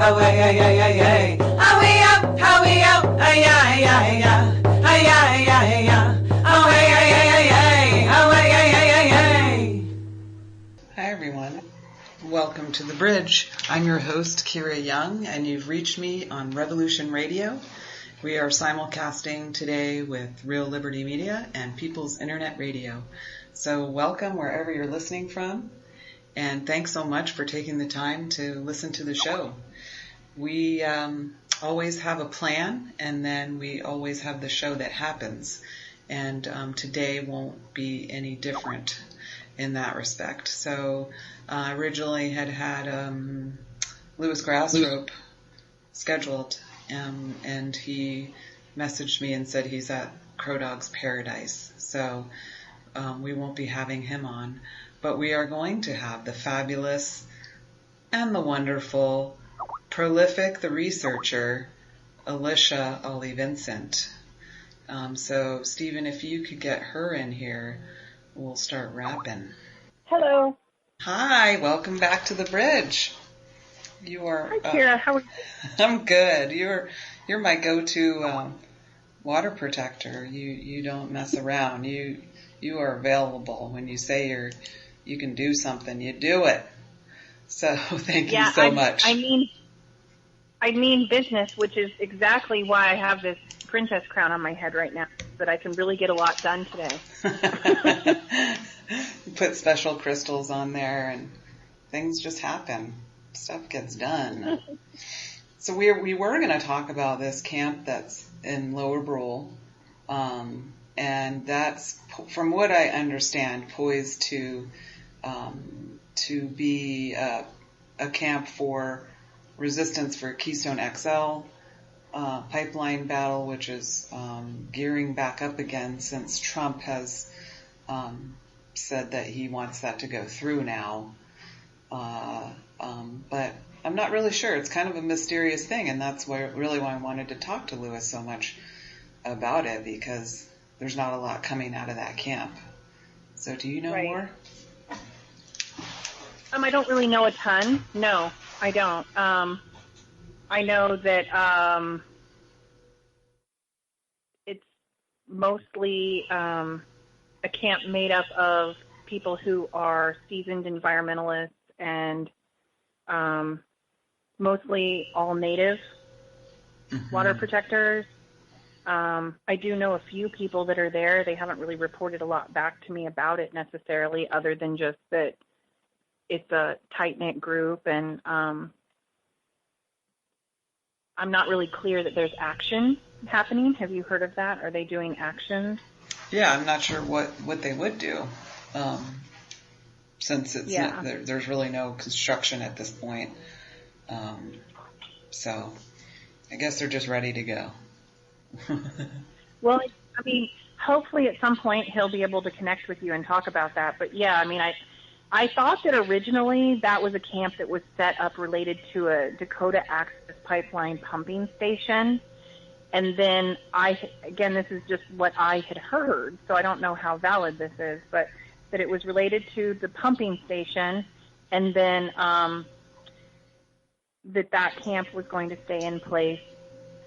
how way, ay, ay, ay, ay. How we up, ay, ay, ay, ay, ay, ay, ay, ay. How way, ay, ay, ay, ay, how way, ay, ay, ay, ay. Hi everyone, welcome to The Bridge. I'm your host, Kira Young, and you've reached me on Revolution Radio. We are simulcasting today with Real Liberty Media and People's Internet Radio. So welcome wherever you're listening from, and thanks so much for taking the time to listen to the show. We always have a plan, and then we always have the show that happens, and today won't be any different in that respect. So I originally had Louis Grassrope scheduled, and he messaged me and said he's at Crow Dog's Paradise. So we won't be having him on, but we are going to have the fabulous and the wonderful, prolific, the researcher, Alisha Ali Vincent. So Stephen, if you could get her in here, we'll start rapping. Hello. Hi, welcome back to The Bridge. You are. Hi, Kira. How are you? I'm good. You're my go-to water protector. You don't mess around. You are available when you say you can do something. You do it. So thank you so much. I mean business, which is exactly why I have this princess crown on my head right now, so that I can really get a lot done today. Put special crystals on there, and things just happen. Stuff gets done. So we were going to talk about this camp that's in Lower Brule, and that's, from what I understand, poised to be a camp for resistance for Keystone XL pipeline battle, which is gearing back up again since Trump has said that he wants that to go through now. But I'm not really sure. It's kind of a mysterious thing, and that's why I wanted to talk to Louis so much about it, because there's not a lot coming out of that camp. So do you know more? I don't really know a ton. No, I don't. I know that it's mostly a camp made up of people who are seasoned environmentalists and mostly all native water protectors. I do know a few people that are there. They haven't really reported a lot back to me about it necessarily, other than just that it's a tight-knit group, and I'm not really clear that there's action happening. Have you heard of that? Are they doing actions? Yeah, I'm not sure what they would do, since it's there's really no construction at this point. So I guess they're just ready to go. Well, I mean, hopefully at some point he'll be able to connect with you and talk about that. But yeah, I mean, I thought that originally that was a camp that was set up related to a Dakota Access Pipeline pumping station. And then again, this is just what I had heard, so I don't know how valid this is, but that it was related to the pumping station, and then that camp was going to stay in place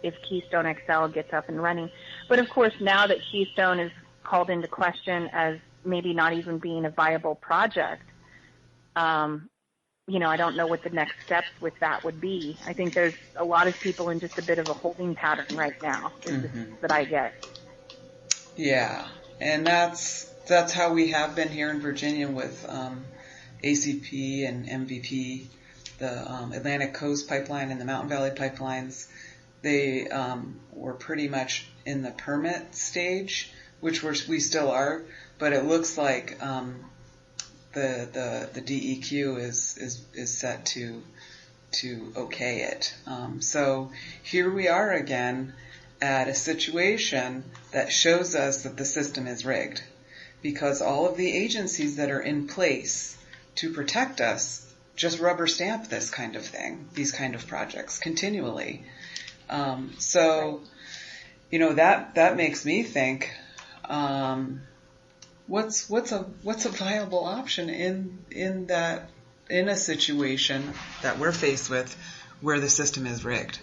if Keystone XL gets up and running. But of course, now that Keystone is called into question as maybe not even being a viable project, I don't know what the next steps with that would be. I think there's a lot of people in just a bit of a holding pattern right now that I get. Yeah, and that's how we have been here in Virginia with ACP and MVP, the Atlantic Coast Pipeline and the Mountain Valley Pipelines. They were pretty much in the permit stage, which we still are, but it looks like the DEQ is set to okay it. So here we are again at a situation that shows us that the system is rigged, because all of the agencies that are in place to protect us just rubber stamp this kind of thing, these kind of projects continually. So that makes me think, what's a viable option in a situation that we're faced with where the system is rigged.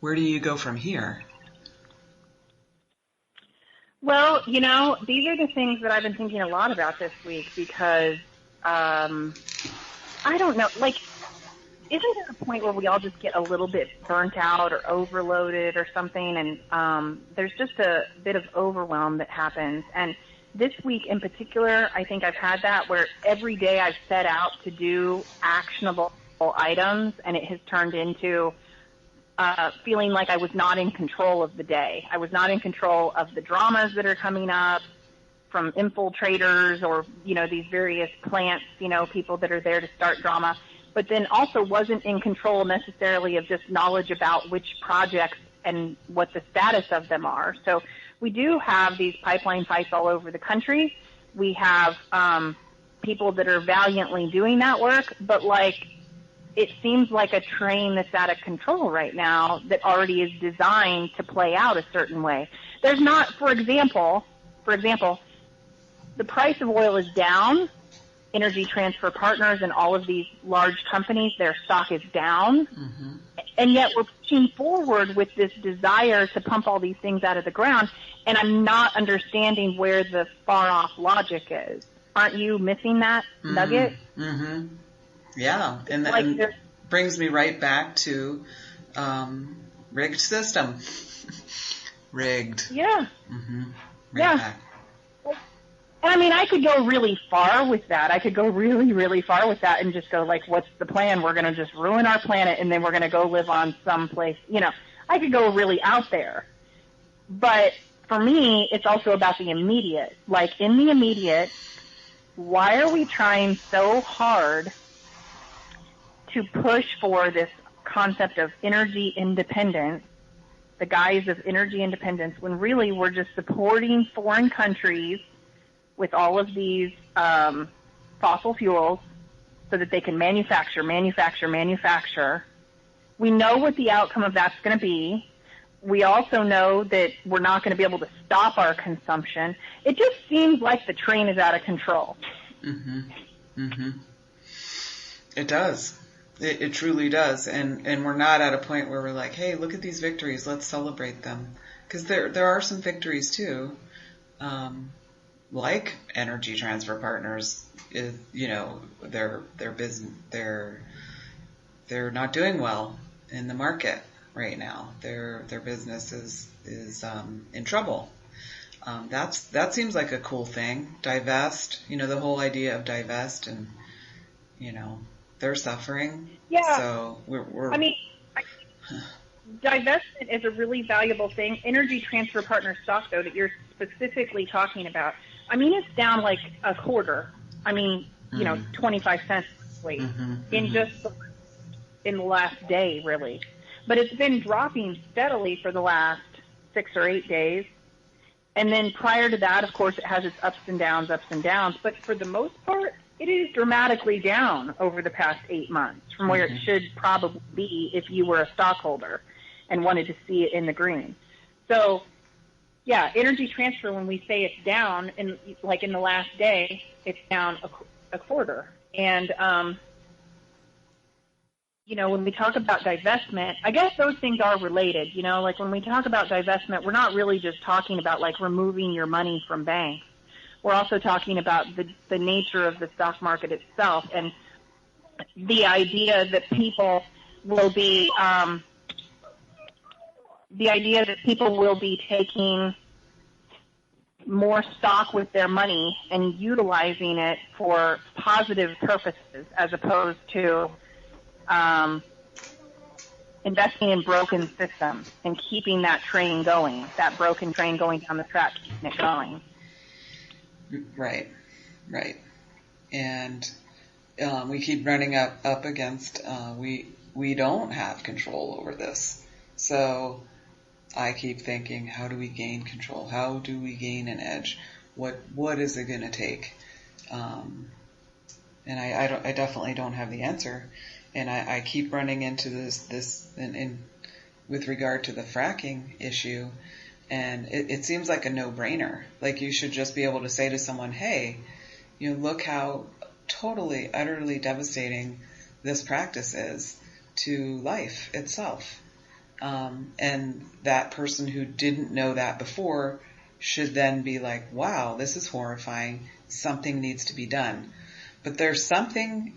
Where do you go from here? Well, these are the things that I've been thinking a lot about this week because I don't know, like, isn't there a point where we all just get a little bit burnt out or overloaded or something, and there's just a bit of overwhelm that happens? And this week in particular, I think I've had that where every day I've set out to do actionable items, and it has turned into feeling like I was not in control of the day. I was not in control of the dramas that are coming up from infiltrators or, these various plants, people that are there to start drama, but then also wasn't in control necessarily of just knowledge about which projects and what the status of them are. So we do have these pipeline fights all over the country. We have people that are valiantly doing that work, but it seems like a train that's out of control right now that already is designed to play out a certain way. There's not, for example, the price of oil is down. Energy Transfer Partners and all of these large companies, their stock is down. Mm-hmm. And yet we're pushing forward with this desire to pump all these things out of the ground, and I'm not understanding where the far-off logic is. Aren't you missing that nugget? Mm-hmm. Yeah, and that brings me right back to rigged system. Rigged. Yeah. Mm-hmm. Back. And I could go really far with that. I could go really, really far with that and just go what's the plan? We're going to just ruin our planet and then we're going to go live on some place. I could go really out there. But for me, it's also about the immediate. In the immediate, why are we trying so hard to push for this concept of energy independence, the guise of energy independence, when really we're just supporting foreign countries with all of these fossil fuels so that they can manufacture. We know what the outcome of that's going to be. We also know that we're not going to be able to stop our consumption. It just seems like the train is out of control. Mm-hmm. Mm-hmm. It does. It truly does. And we're not at a point where we're like, hey, look at these victories. Let's celebrate them. Because there are some victories too. Like Energy Transfer Partners, their business, they're not doing well in the market right now. Their business is in trouble. That seems like a cool thing. Divest, the whole idea of divest, and they're suffering. Yeah. So we're divestment is a really valuable thing. Energy Transfer Partner stock, though, that you're specifically talking about, it's down like a quarter. 25 cents in the last day, really. But it's been dropping steadily for the last 6 or 8 days. And then prior to that, of course, it has its ups and downs. But for the most part, it is dramatically down over the past 8 months from where it should probably be if you were a stockholder and wanted to see it in the green. So, yeah, Energy Transfer, when we say it's down, in the last day, it's down a quarter. And, when we talk about divestment, I guess those things are related. When we talk about divestment, we're not really just talking about, removing your money from banks. We're also talking about the nature of the stock market itself and the idea that people will be taking more stock with their money and utilizing it for positive purposes as opposed to investing in broken systems and keeping that train going, that broken train going down the track, keeping it going. Right. And we keep running up against, we don't have control over this. So I keep thinking, how do we gain control? How do we gain an edge? What is it going to take? And I definitely don't have the answer. And I keep running into this in with regard to the fracking issue. And it seems like a no-brainer. You should just be able to say to someone, hey, look how totally, utterly devastating this practice is. to life itself. And that person who didn't know that before should then be like, wow, this is horrifying. Something needs to be done. But there's something,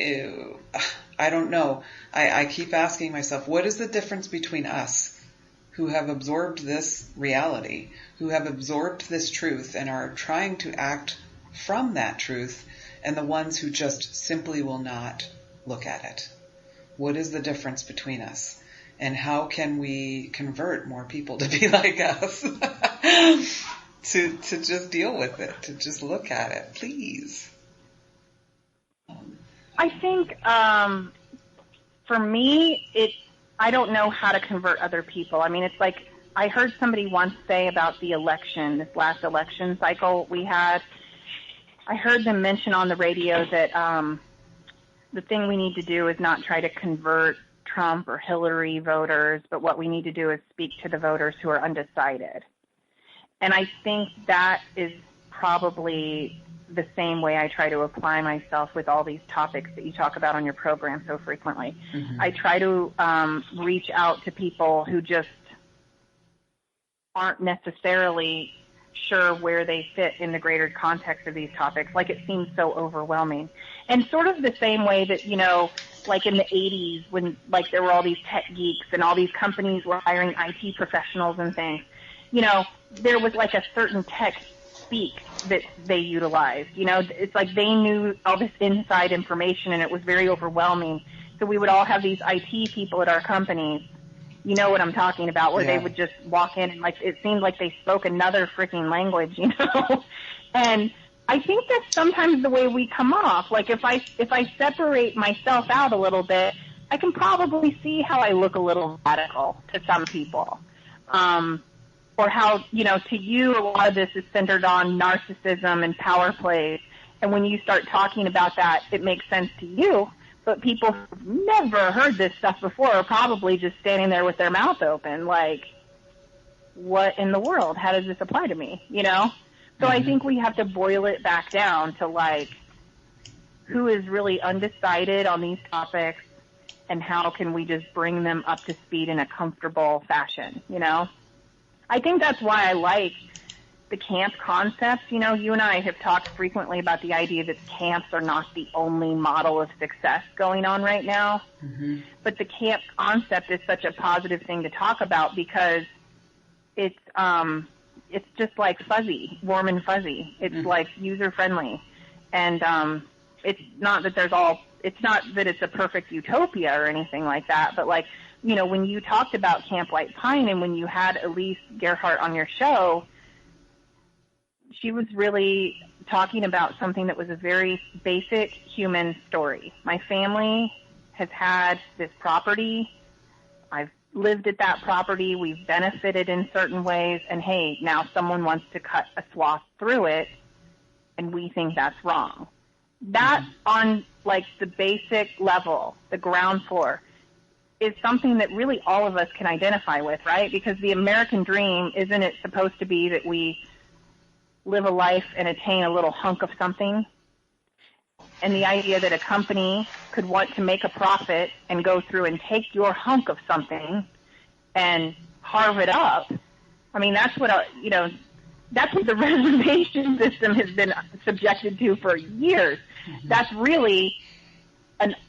I don't know. I keep asking myself, what is the difference between us who have absorbed this reality, who have absorbed this truth and are trying to act from that truth, and the ones who just simply will not look at it? What is the difference between us? And how can we convert more people to be like us? to just deal with it, to just look at it, please. I think for me, I don't know how to convert other people. I mean, it's like I heard somebody once say about the election, this last election cycle we had. I heard them mention on the radio that the thing we need to do is not try to convert Trump or Hillary voters, but what we need to do is speak to the voters who are undecided. And I think that is probably the same way I try to apply myself with all these topics that you talk about on your program so frequently. Mm-hmm. I try to reach out to people who just aren't necessarily sure where they fit in the greater context of these topics. Like, it seems so overwhelming. And sort of the same way that, you know, like in the 80s when, like, there were all these tech geeks and all these companies were hiring IT professionals and things, you know, there was like a certain tech speak that they utilized. You know, it's like they knew all this inside information and it was very overwhelming. So we would all have these IT people at our companies, you know what I'm talking about, where they would just walk in and, like, it seemed like they spoke another freaking language, you know? And I think that's sometimes the way we come off. Like, if I separate myself out a little bit, I can probably see how I look a little radical to some people. Or how, you know, to you, a lot of this is centered on narcissism and power plays. And when you start talking about that, it makes sense to you. But people who've never heard this stuff before are probably just standing there with their mouth open, like, what in the world? How does this apply to me? You know? So I think we have to boil it back down to, like, who is really undecided on these topics and how can we just bring them up to speed in a comfortable fashion, you know? I think that's why I like the camp concept. You know, you and I have talked frequently about the idea that camps are not the only model of success going on right now. Mm-hmm. But the camp concept is such a positive thing to talk about because it's just like fuzzy, warm and fuzzy. It's like user friendly. And it's not that it's a perfect utopia or anything like that, but, like, you know, when you talked about Camp White Pine and when you had Elise Gerhardt on your show, she was really talking about something that was a very basic human story. My family has had this property. I've lived at that property. We've benefited in certain ways. And, hey, now someone wants to cut a swath through it, and we think that's wrong. That, on, like, the basic level, the ground floor, is something that really all of us can identify with, right? Because the American dream, isn't it supposed to be that we live a life and attain a little hunk of something? And the idea that a company could want to make a profit and go through and take your hunk of something and carve it up, I mean, that's what that's what the reservation system has been subjected to for years. Mm-hmm. That's really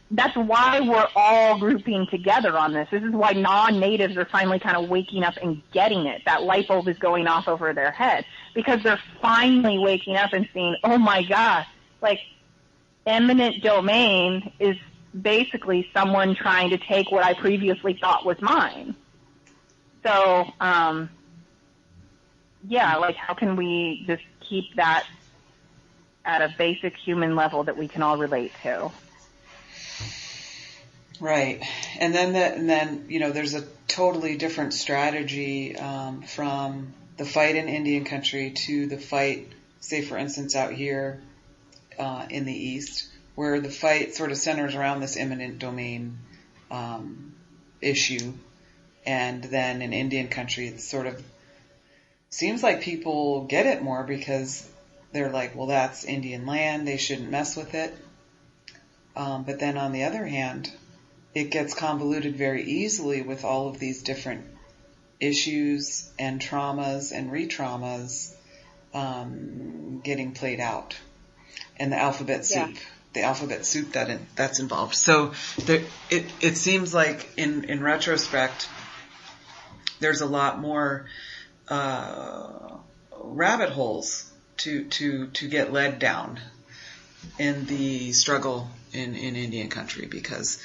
that's why we're all grouping together on this. This is why non-natives are finally kind of waking up and getting it. That light bulb is going off over their head because they're finally waking up and seeing, oh my gosh, like, eminent domain is basically someone trying to take what I previously thought was mine. So, like, how can we just keep that at a basic human level that we can all relate to? Right. And then you know, there's a totally different strategy from the fight in Indian country to the fight, say, for instance, out here in the East, where the fight sort of centers around this eminent domain issue. And then in Indian country, it sort of seems like people get it more because they're like, well, that's Indian land. They shouldn't mess with it. But then on the other hand, it gets convoluted very easily with all of these different issues and traumas and re-traumas getting played out, and the alphabet soup that's involved. So it seems like in retrospect, there's a lot more rabbit holes to get led down in the struggle in Indian country, because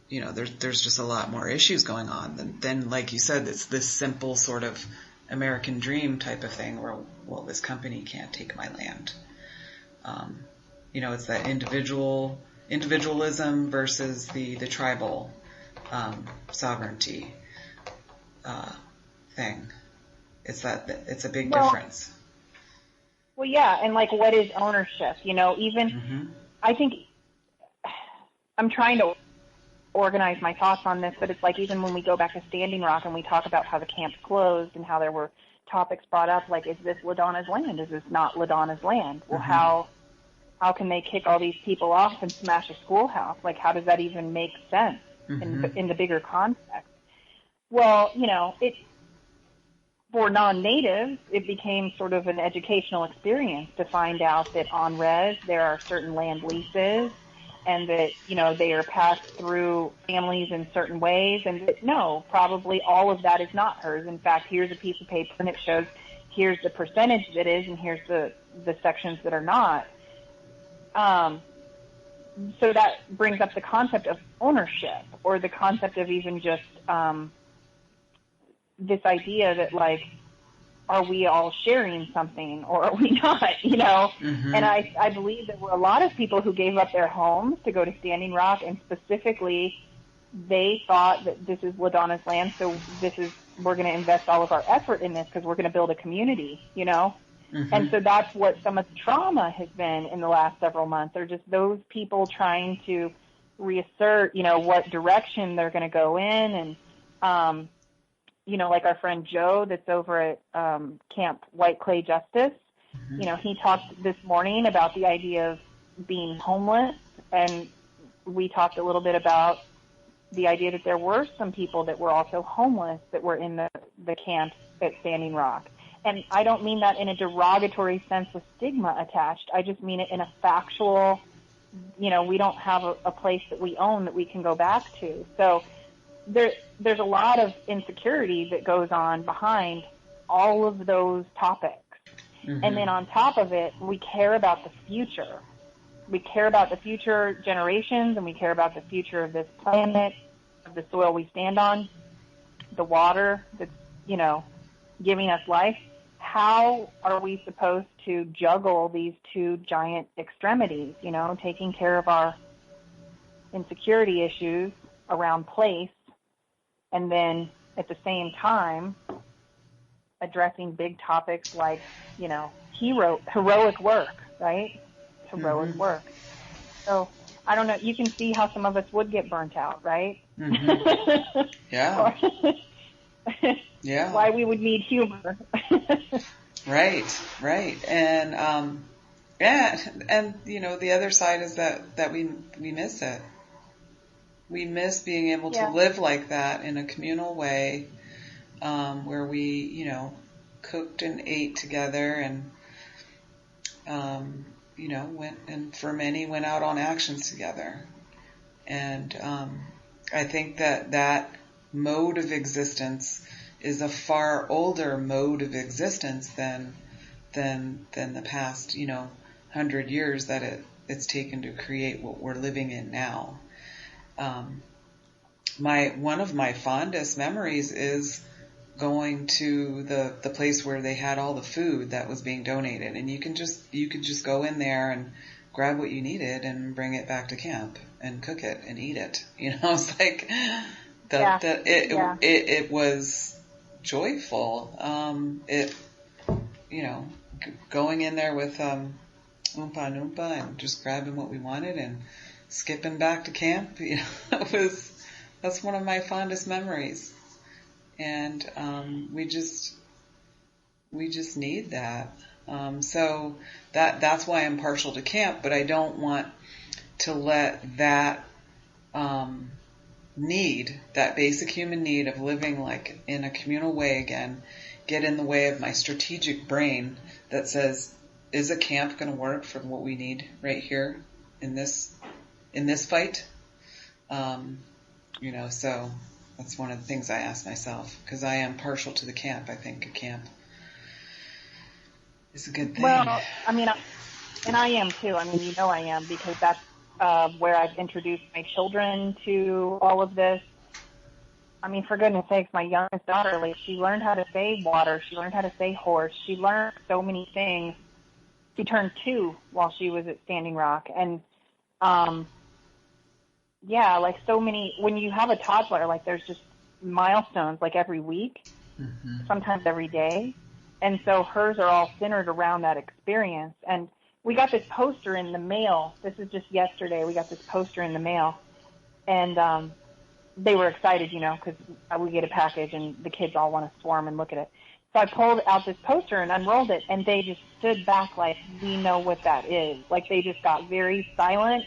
there's just a lot more issues going on than like you said, it's this simple sort of American dream type of thing where, well, this company can't take my land. It's that individualism versus the tribal sovereignty thing. It's a big difference. Well, yeah, and like, what is ownership? I think I'm trying to organize my thoughts on this, but it's like, even when we go back to Standing Rock and we talk about how the camps closed and how there were topics brought up, like, is this LaDonna's land? Is this not LaDonna's land? Well, how can they kick all these people off and smash a schoolhouse? Like, how does that even make sense in the bigger context? Well, for non-natives, it became sort of an educational experience to find out that on res there are certain land leases, and that, they are passed through families in certain ways, and that, no, probably all of that is not hers. In fact, here's a piece of paper and it shows here's the percentage that is, and here's the sections that are not. So that brings up the concept of ownership, or the concept of even just this idea that, like, are we all sharing something or are we not, And I believe there were a lot of people who gave up their homes to go to Standing Rock, and specifically they thought that this is LaDonna's land, so we're going to invest all of our effort in this because we're going to build a community, And so that's what some of the trauma has been in the last several months. They're just those people trying to reassert, what direction they're going to go in. And, like our friend Joe that's over at Camp White Clay Justice, he talked this morning about the idea of being homeless. And we talked a little bit about the idea that there were some people that were also homeless that were in the camp at Standing Rock. And I don't mean that in a derogatory sense with stigma attached. I just mean it in a factual, we don't have a place that we own that we can go back to. So there's a lot of insecurity that goes on behind all of those topics. And then on top of it, we care about the future. We care about the future generations, and we care about the future of this planet, of the soil we stand on, the water that's, giving us life. How are we supposed to juggle these two giant extremities, taking care of our insecurity issues around place, and then at the same time addressing big topics like, heroic work, right? Heroic work. So I don't know. You can see how some of us would get burnt out, right? Yeah. Yeah. Why we would need humor. Right. And the other side is that we miss it. We miss being able to live like that in a communal way, where we, cooked and ate together, and for many went out on actions together. And I think that mode of existence is a far older mode of existence than the past 100 years that it's taken to create what we're living in now. One of my fondest memories is going to the place where they had all the food that was being donated, and you could just go in there and grab what you needed and bring it back to camp and cook it and eat it. It's like it was joyful. Going in there with Oompa Loompa and just grabbing what we wanted and skipping back to camp. That's one of my fondest memories. And we just need that. So that's why I'm partial to camp, but I don't want to let that need, that basic human need of living like in a communal way again, get in the way of my strategic brain that says, is a camp going to work for what we need right here in this fight? So that's one of the things I ask myself, because I am partial to the camp. I think a camp is a good thing. Well, I mean, and I am too. I mean, I am, because that's where I've introduced my children to all of this. I mean, for goodness sakes, my youngest daughter, like, she learned how to say water. She learned how to say horse. She learned so many things. She turned 2 while she was at Standing Rock. And, like so many, when you have a toddler, like, there's just milestones, like, every week, sometimes every day. And so hers are all centered around that experience. And we got this poster in the mail. This is just yesterday. We got this poster in the mail. And they were excited, because we get a package and the kids all want to swarm and look at it. So I pulled out this poster and unrolled it, and they just stood back like, we know what that is. Like, they just got very silent,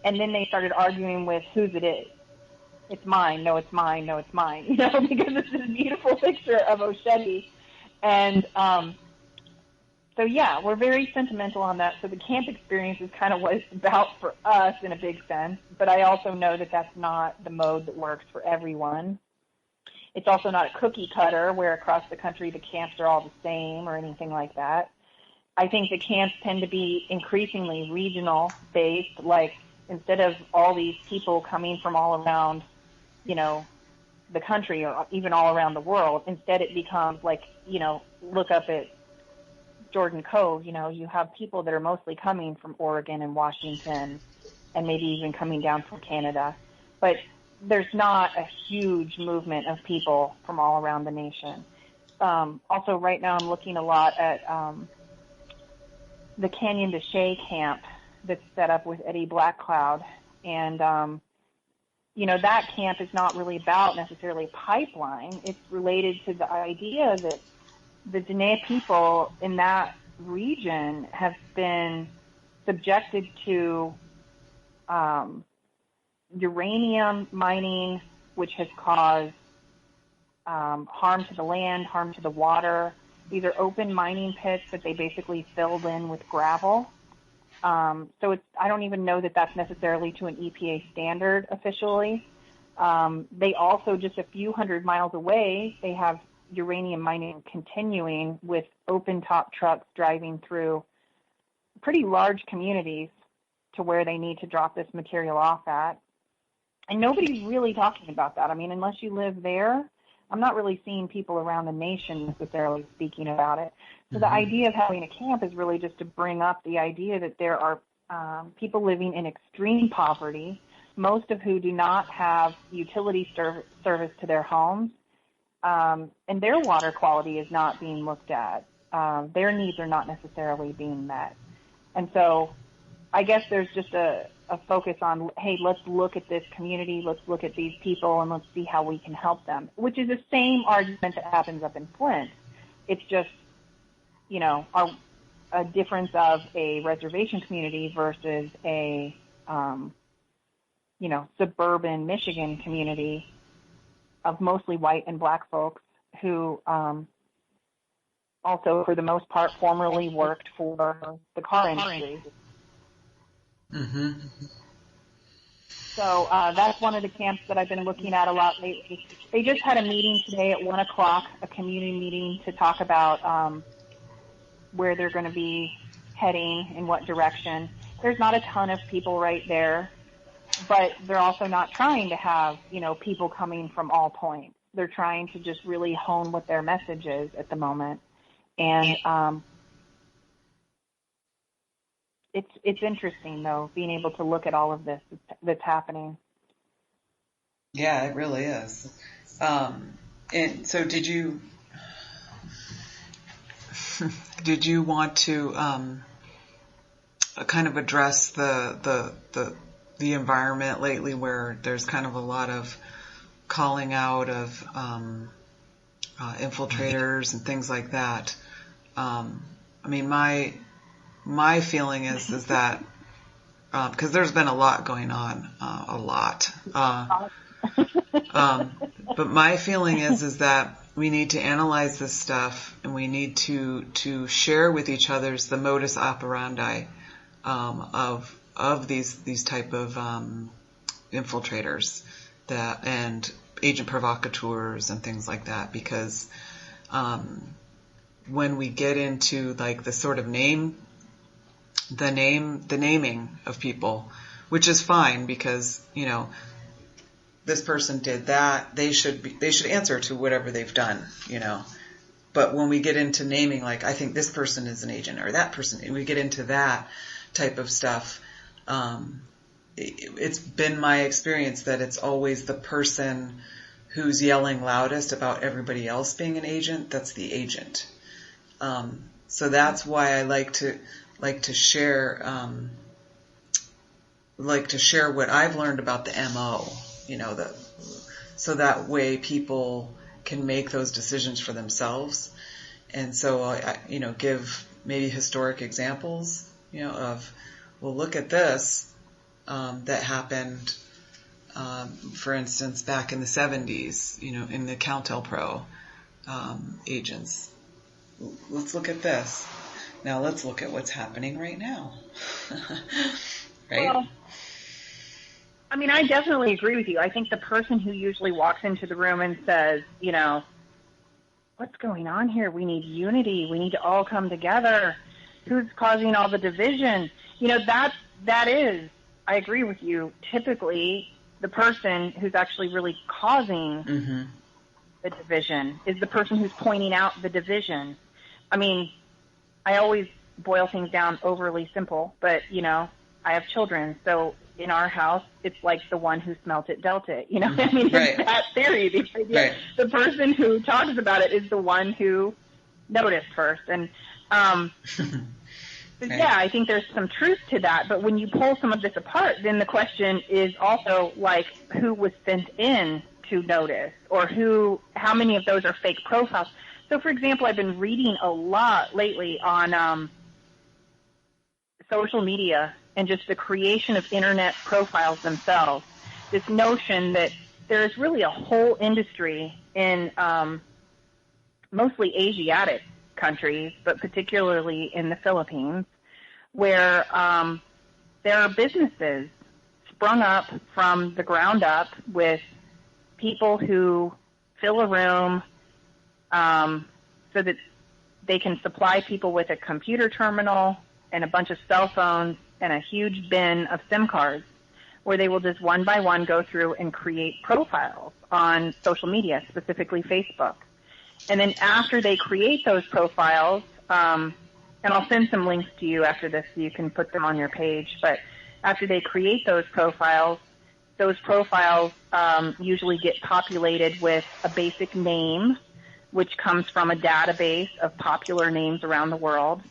and then they started arguing with whose it is. It's mine. No, it's mine. No, it's mine. Because it's this beautiful picture of Oshedi. And so, we're very sentimental on that. So the camp experience is kind of what it's about for us in a big sense. But I also know that that's not the mode that works for everyone. It's also not a cookie cutter where across the country the camps are all the same or anything like that. I think the camps tend to be increasingly regional based, like instead of all these people coming from all around, the country or even all around the world, instead it becomes like, look up at Jordan Cove, you have people that are mostly coming from Oregon and Washington and maybe even coming down from Canada. But there's not a huge movement of people from all around the nation. Also, right now I'm looking a lot at the Canyon de Chelly camp that's set up with Eddie Blackcloud. And, that camp is not really about necessarily pipeline. It's related to the idea that the Diné people in that region have been subjected to uranium mining, which has caused harm to the land, harm to the water. These are open mining pits that they basically filled in with gravel. So I don't even know that that's necessarily to an EPA standard officially. They also, just a few hundred miles away, they have uranium mining continuing with open-top trucks driving through pretty large communities to where they need to drop this material off at. And nobody's really talking about that. I mean, unless you live there, I'm not really seeing people around the nation necessarily speaking about it. So the idea of having a camp is really just to bring up the idea that there are people living in extreme poverty, most of who do not have utility service to their homes, and their water quality is not being looked at. Their needs are not necessarily being met. And so I guess there's just a focus on, hey, let's look at this community, let's look at these people, and let's see how we can help them, which is the same argument that happens up in Flint. It's just, a difference of a reservation community versus a, suburban Michigan community of mostly white and black folks who also, for the most part, formerly worked for the car industry. Mm-hmm. So that's one of the camps that I've been looking at a lot lately. They just had a meeting today at 1 o'clock, a community meeting to talk about where they're going to be heading, in what direction. There's not a ton of people right there, but they're also not trying to have, people coming from all points. They're trying to just really hone what their message is at the moment. And it's interesting, though, being able to look at all of this that's happening. Yeah, it really is. And so did you want to kind of address the environment lately, where there's kind of a lot of calling out of infiltrators and things like that? I mean, my feeling is that because there's been a lot going on, a lot. But my feeling is that we need to analyze this stuff, and we need to share with each other's the modus operandi of these type of infiltrators and agent provocateurs and things like that, because when we get into like the sort of naming of people, which is fine because, you know, this person did that, they should answer to whatever they've done, you know. But when we get into naming, like, I think this person is an agent or that person, and we get into that type of stuff, it's been my experience that it's always the person who's yelling loudest about everybody else being an agent that's the agent. So that's why I like to share what I've learned about the MO, you know, so that way people can make those decisions for themselves. And so I you know, give maybe historic examples, you know, of, well, look at this that happened, for instance, back in the 70s, you know, in the COINTELPRO agents. Let's look at this. Now let's look at what's happening right now. Right? Well, I mean, I definitely agree with you. I think the person who usually walks into the room and says, you know, what's going on here? We need unity. We need to all come together. Who's causing all the division? You know, that is, I agree with you, typically the person who's actually really causing the division is the person who's pointing out the division. I mean, I always boil things down overly simple, but, you know, I have children, so in our house, it's like the one who smelt it dealt it. You know, I mean, right. It's that theory. The idea, right. The person who talks about it is the one who noticed first. And, right. Yeah, I think there's some truth to that. But when you pull some of this apart, then the question is also, like, who was sent in to notice, or how many of those are fake profiles? So, for example, I've been reading a lot lately on social media and just the creation of internet profiles themselves. This notion that there is really a whole industry in mostly Asiatic countries, but particularly in the Philippines, where there are businesses sprung up from the ground up with people who fill a room so that they can supply people with a computer terminal and a bunch of cell phones and a huge bin of SIM cards, where they will just one by one go through and create profiles on social media, specifically Facebook. And then after they create those profiles, and I'll send some links to you after this so you can put them on your page, but after they create those profiles usually get populated with a basic name, which comes from a database of popular names around the world.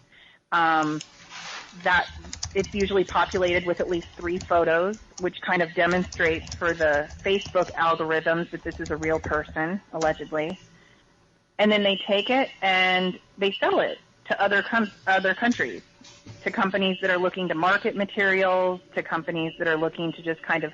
That it's usually populated with at least 3 photos, which kind of demonstrates for the Facebook algorithms that this is a real person, allegedly. And then they take it and they sell it to other countries, to companies that are looking to market materials, to companies that are looking to just kind of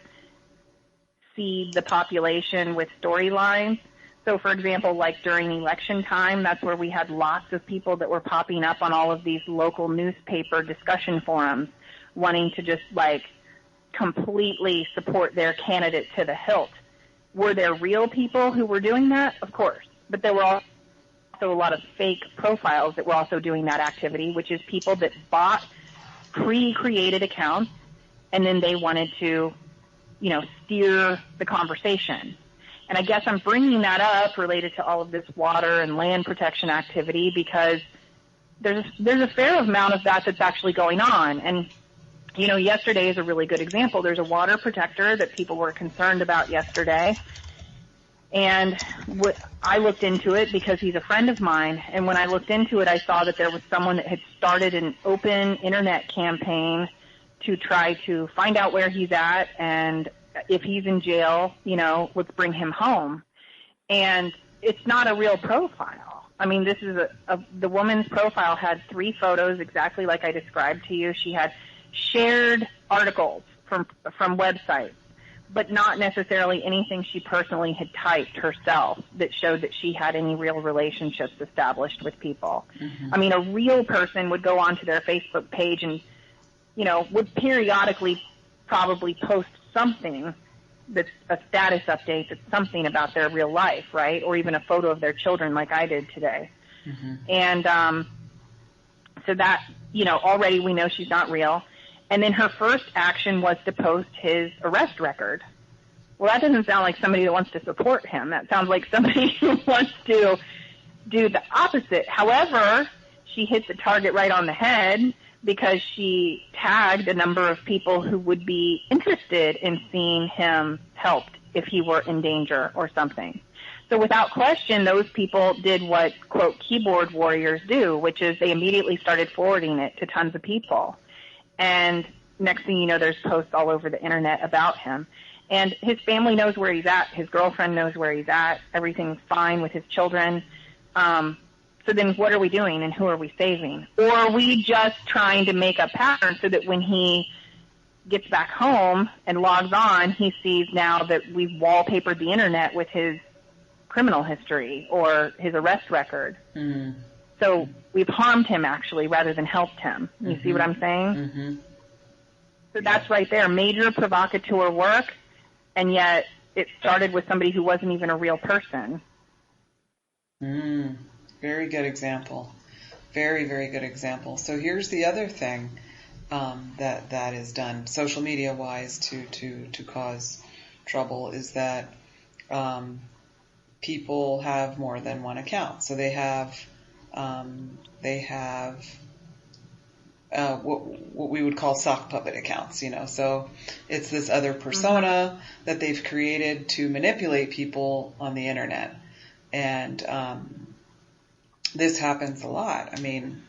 seed the population with storylines. So, for example, like during election time, that's where we had lots of people that were popping up on all of these local newspaper discussion forums wanting to just, like, completely support their candidate to the hilt. Were there real people who were doing that? Of course. But there were also a lot of fake profiles that were also doing that activity, which is people that bought pre-created accounts and then they wanted to, you know, steer the conversation. And I guess I'm bringing that up related to all of this water and land protection activity because there's a fair amount of that that's actually going on. And, you know, yesterday is a really good example. There's a water protector that people were concerned about yesterday. And I looked into it because he's a friend of mine. And when I looked into it, I saw that there was someone that had started an open internet campaign to try to find out where he's at, and if he's in jail, you know, let's bring him home. And it's not a real profile. I mean, this is the woman's profile had 3 photos exactly like I described to you. She had shared articles from websites, but not necessarily anything she personally had typed herself that showed that she had any real relationships established with people. Mm-hmm. I mean, a real person would go onto their Facebook page and, would periodically probably post something that's a status update, that's something about their real life, right? Or even a photo of their children like I did today. Mm-hmm. And so that, already we know she's not real. And then her first action was to post his arrest record. Well, that doesn't sound like somebody that wants to support him. That sounds like somebody who wants to do the opposite. However, she hit the target right on the head because she tagged a number of people who would be interested in seeing him helped if he were in danger or something. So without question, those people did what, quote, keyboard warriors do, which is they immediately started forwarding it to tons of people. And next thing you know, there's posts all over the internet about him. And his family knows where he's at. His girlfriend knows where he's at. Everything's fine with his children. So then what are we doing and who are we saving? Or are we just trying to make a pattern so that when he gets back home and logs on, he sees now that we've wallpapered the internet with his criminal history or his arrest record. Mm-hmm. So we've harmed him, actually, rather than helped him. You Mm-hmm. see what I'm saying? Mm-hmm. So that's right there, major provocateur work, and yet it started with somebody who wasn't even a real person. Very good example. Very, very good example. So here's the other thing that is done, social media-wise, to cause trouble is that people have more than one account. So they have what we would call sock puppet accounts, So it's this other persona that they've created to manipulate people on the internet. And this happens a lot. I mean,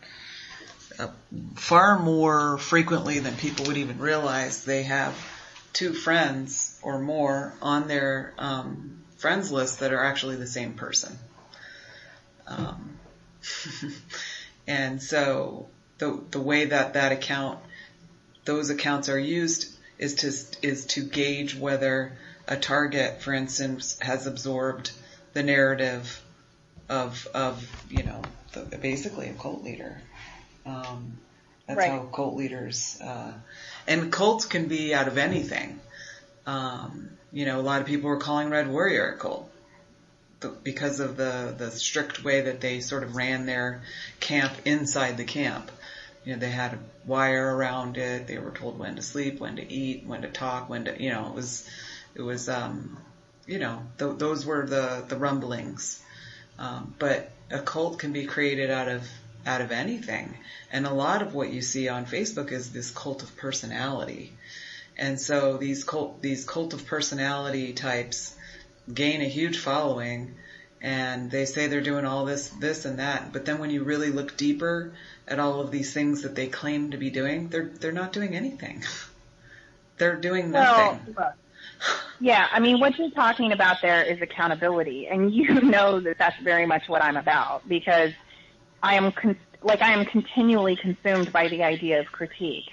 far more frequently than people would even realize. They have 2 friends or more on their friends list that are actually the same person. And so the way that those accounts are used is to gauge whether a target, for instance, has absorbed the narrative of basically a cult leader. That's right. How cult leaders, and cults can be out of anything. A lot of people were calling Red Warrior a cult because of the strict way that they sort of ran their camp inside the camp. They had a wire around it. They were told when to sleep, when to eat, when to talk, when to, it was, those were the rumblings. But a cult can be created out of anything. And a lot of what you see on Facebook is this cult of personality. And so these cult of personality types gain a huge following, and they say they're doing all this and that. But then when you really look deeper at all of these things that they claim to be doing, they're not doing anything. They're doing nothing. Well, yeah, I mean, what you're talking about there is accountability, and you know that that's very much what I'm about, because I am continually consumed by the idea of critique.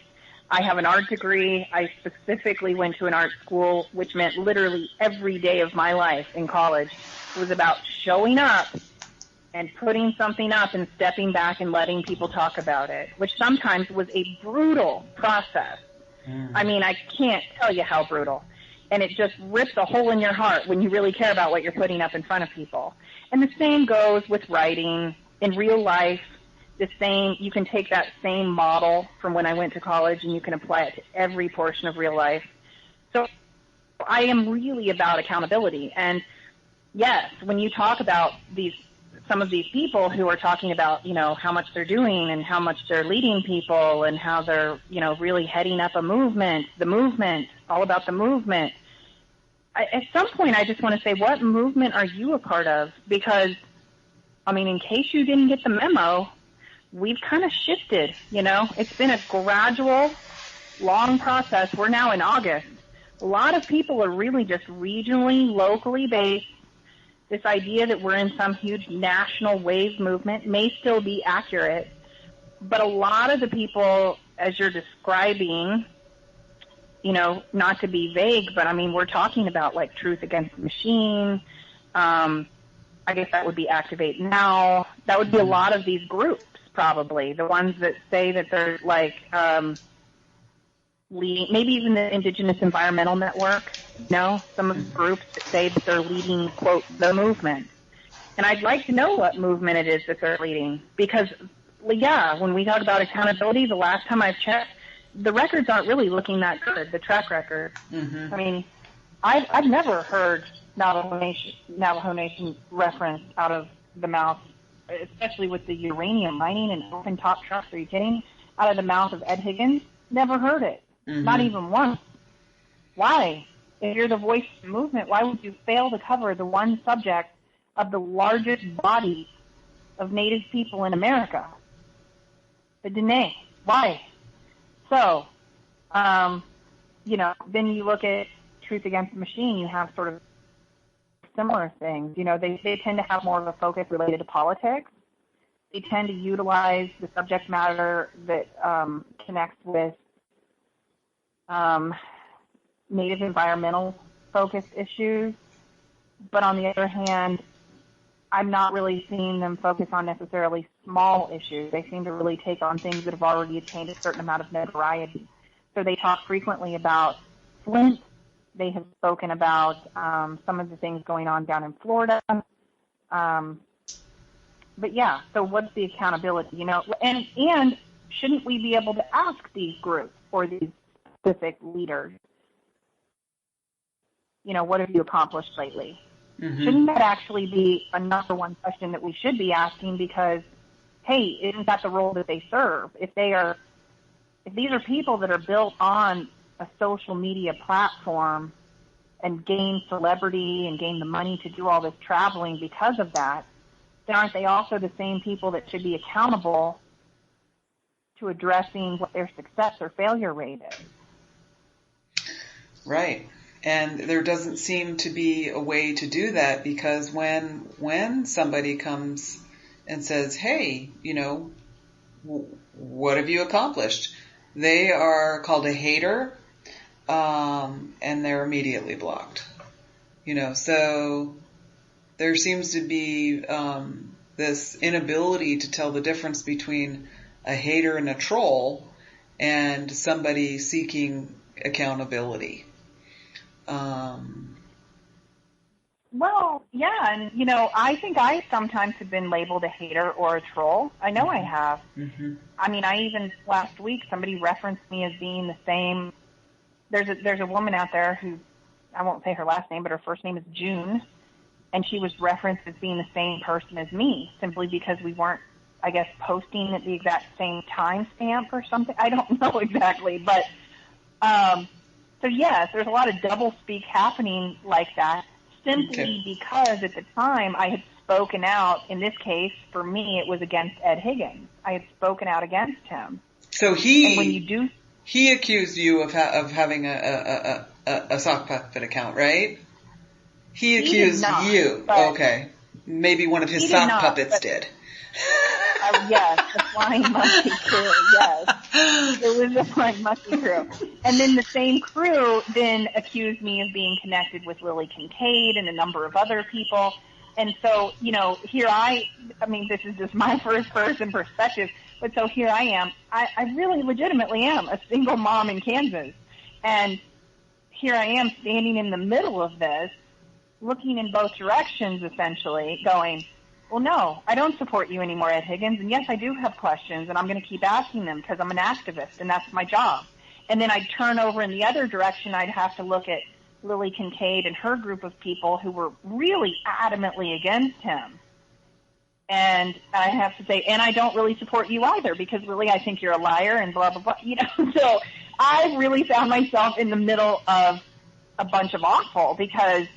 I have an art degree. I specifically went to an art school, which meant literally every day of my life in college was about showing up and putting something up and stepping back and letting people talk about it, which sometimes was a brutal process. I mean, I can't tell you how brutal. And it just rips a hole in your heart when you really care about what you're putting up in front of people. And the same goes with writing. In real life, you can take that same model from when I went to college and you can apply it to every portion of real life. So I am really about accountability. And yes, when you talk about some of these people who are talking about, how much they're doing and how much they're leading people and how they're, really heading up a movement, all about the movement. At some point, I just want to say, what movement are you a part of? Because, in case you didn't get the memo, we've kind of shifted, It's been a gradual, long process. We're now in August. A lot of people are really just regionally, locally based. This idea that we're in some huge national wave movement may still be accurate, but a lot of the people, as you're describing, not to be vague, but I mean, we're talking about like Truth Against the Machine. I guess that would be Activate Now. That would be a lot of these groups, probably. The ones that say that they're like, maybe even the Indigenous Environmental Network, some of the groups that say that they're leading, quote, the movement. And I'd like to know what movement it is that they're leading. Because, yeah, when we talk about accountability, the last time I've checked, the records aren't really looking that good, the track record. Mm-hmm. I mean, I've never heard Navajo Nation reference out of the mouth, especially with the uranium mining and open top trucks. Are you kidding? Out of the mouth of Ed Higgins? Never heard it. Mm-hmm. Not even once. Why? If you're the voice of the movement, why would you fail to cover the one subject of the largest body of Native people in America? The Dene. Why? So, then you look at Truth Against the Machine, you have sort of similar things. They tend to have more of a focus related to politics. They tend to utilize the subject matter that connects with Native environmental focused issues. But on the other hand, I'm not really seeing them focus on necessarily small issues. They seem to really take on things that have already attained a certain amount of notoriety. So they talk frequently about Flint. They have spoken about some of the things going on down in Florida. But yeah, so what's the accountability? And shouldn't we be able to ask these groups or these specific leaders, what have you accomplished lately? Mm-hmm. Shouldn't that actually be a number one question that we should be asking? Because, hey, isn't that the role that they serve? If these are people that are built on a social media platform and gain celebrity and gain the money to do all this traveling because of that, then aren't they also the same people that should be accountable to addressing what their success or failure rate is? Right. And there doesn't seem to be a way to do that, because when somebody comes and says, hey, what have you accomplished? They are called a hater, and they're immediately blocked. So there seems to be this inability to tell the difference between a hater and a troll and somebody seeking accountability. Well, yeah, and, I think I sometimes have been labeled a hater or a troll. I know I have. Mm-hmm. I mean, last week, somebody referenced me as being the same. There's a woman out there who, I won't say her last name, but her first name is June, and she was referenced as being the same person as me, simply because we weren't, I guess, posting at the exact same time stamp or something. I don't know exactly, but, so yes, there's a lot of doublespeak happening like that, simply because at the time I had spoken out. In this case, for me, it was against Ed Higgins. I had spoken out against him. So he accused you of having a sock puppet account, right? He accused you. Okay, maybe one of his sock puppets did. Yes, the Flying Monkey crew, yes. It was the Flying Monkey crew. And then the same crew then accused me of being connected with Lily Kincaid and a number of other people. And so, here I mean, this is just my first person perspective, but so here I am. I really legitimately am a single mom in Kansas. And here I am standing in the middle of this, looking in both directions, essentially, going, well, no, I don't support you anymore, Ed Higgins. And yes, I do have questions, and I'm going to keep asking them because I'm an activist, and that's my job. And then I'd turn over in the other direction. I'd have to look at Lily Kincaid and her group of people who were really adamantly against him. And I have to say, and I don't really support you either, because Lily, I think you're a liar and blah, blah, blah. So I really found myself in the middle of a bunch of awful, because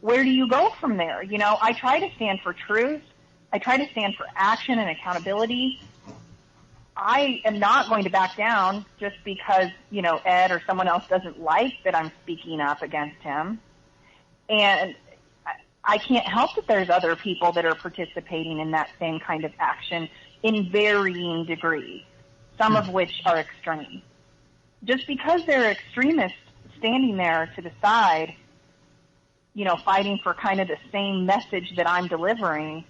where do you go from there? I try to stand for truth. I try to stand for action and accountability. I am not going to back down just because, Ed or someone else doesn't like that I'm speaking up against him. And I can't help that there's other people that are participating in that same kind of action in varying degrees, some of which are extreme. Just because they're extremists standing there to the side, you know, fighting for kind of the same message that I'm delivering,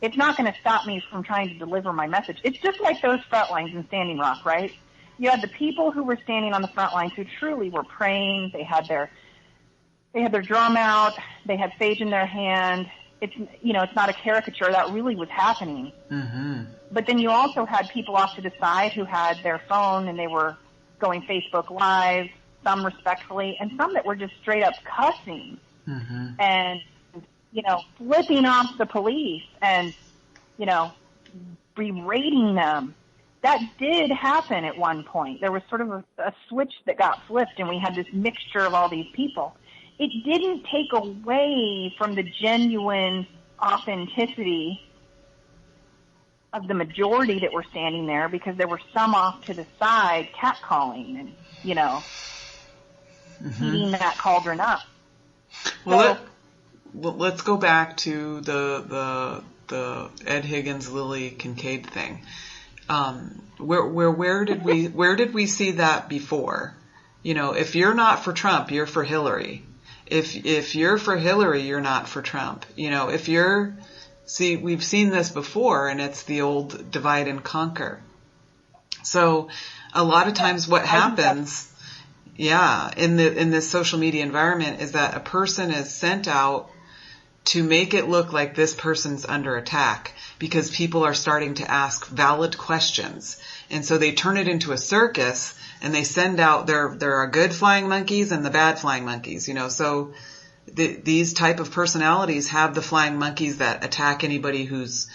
it's not going to stop me from trying to deliver my message. It's just like those front lines in Standing Rock, right? You had the people who were standing on the front lines who truly were praying. They had their drum out. They had sage in their hand. It's, you know, it's not a caricature. That really was happening. Mm-hmm. But then you also had people off to the side who had their phone and they were going Facebook Live, some respectfully, and some that were just straight up cussing. Mm-hmm. And, you know, flipping off the police and, you know, berating them. That did happen at one point. There was sort of a switch that got flipped, and we had this mixture of all these people. It didn't take away from the genuine authenticity of the majority that were standing there, because there were some off to the side catcalling and, you know, heating that cauldron up. Well, let's go back to the Ed Higgins, Lily Kincaid thing. Where did we see that before? You know, if you're not for Trump, you're for Hillary. If you're for Hillary, you're not for Trump. You know, we've seen this before, and it's the old divide and conquer. So a lot of times what happens, in this social media environment is that a person is sent out to make it look like this person's under attack because people are starting to ask valid questions. And so they turn it into a circus, and they send out, there are good flying monkeys and the bad flying monkeys, you know. So these type of personalities have the flying monkeys that attack anybody who's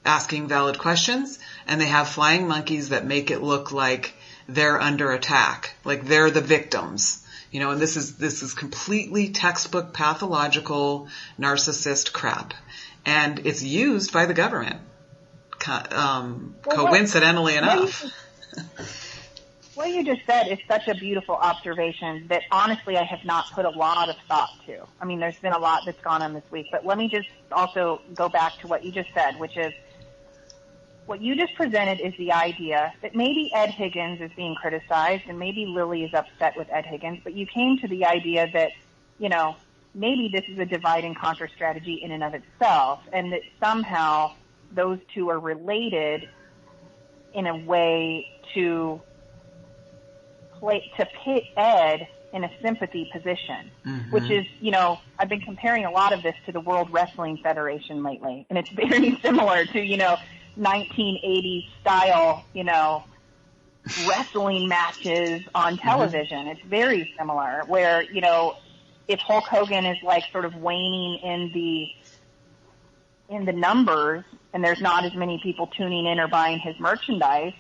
asking valid questions, and they have flying monkeys that make it look like they're under attack, like they're the victims. You know, and this is completely textbook pathological narcissist crap. And it's used by the government, coincidentally enough. What you just said is such a beautiful observation that honestly I have not put a lot of thought to. I mean, there's been a lot that's gone on this week, but let me just also go back to what you just said, which is what you just presented is the idea that maybe Ed Higgins is being criticized and maybe Lily is upset with Ed Higgins, but you came to the idea that, you know, maybe this is a divide and conquer strategy in and of itself, and that somehow those two are related in a way to pit Ed in a sympathy position, which is, you know, I've been comparing a lot of this to the World Wrestling Federation lately, and it's very similar to, you know, 1980s style, you know, wrestling matches on television. It's very similar where, you know, if Hulk Hogan is like sort of waning in the numbers and there's not as many people tuning in or buying his merchandise,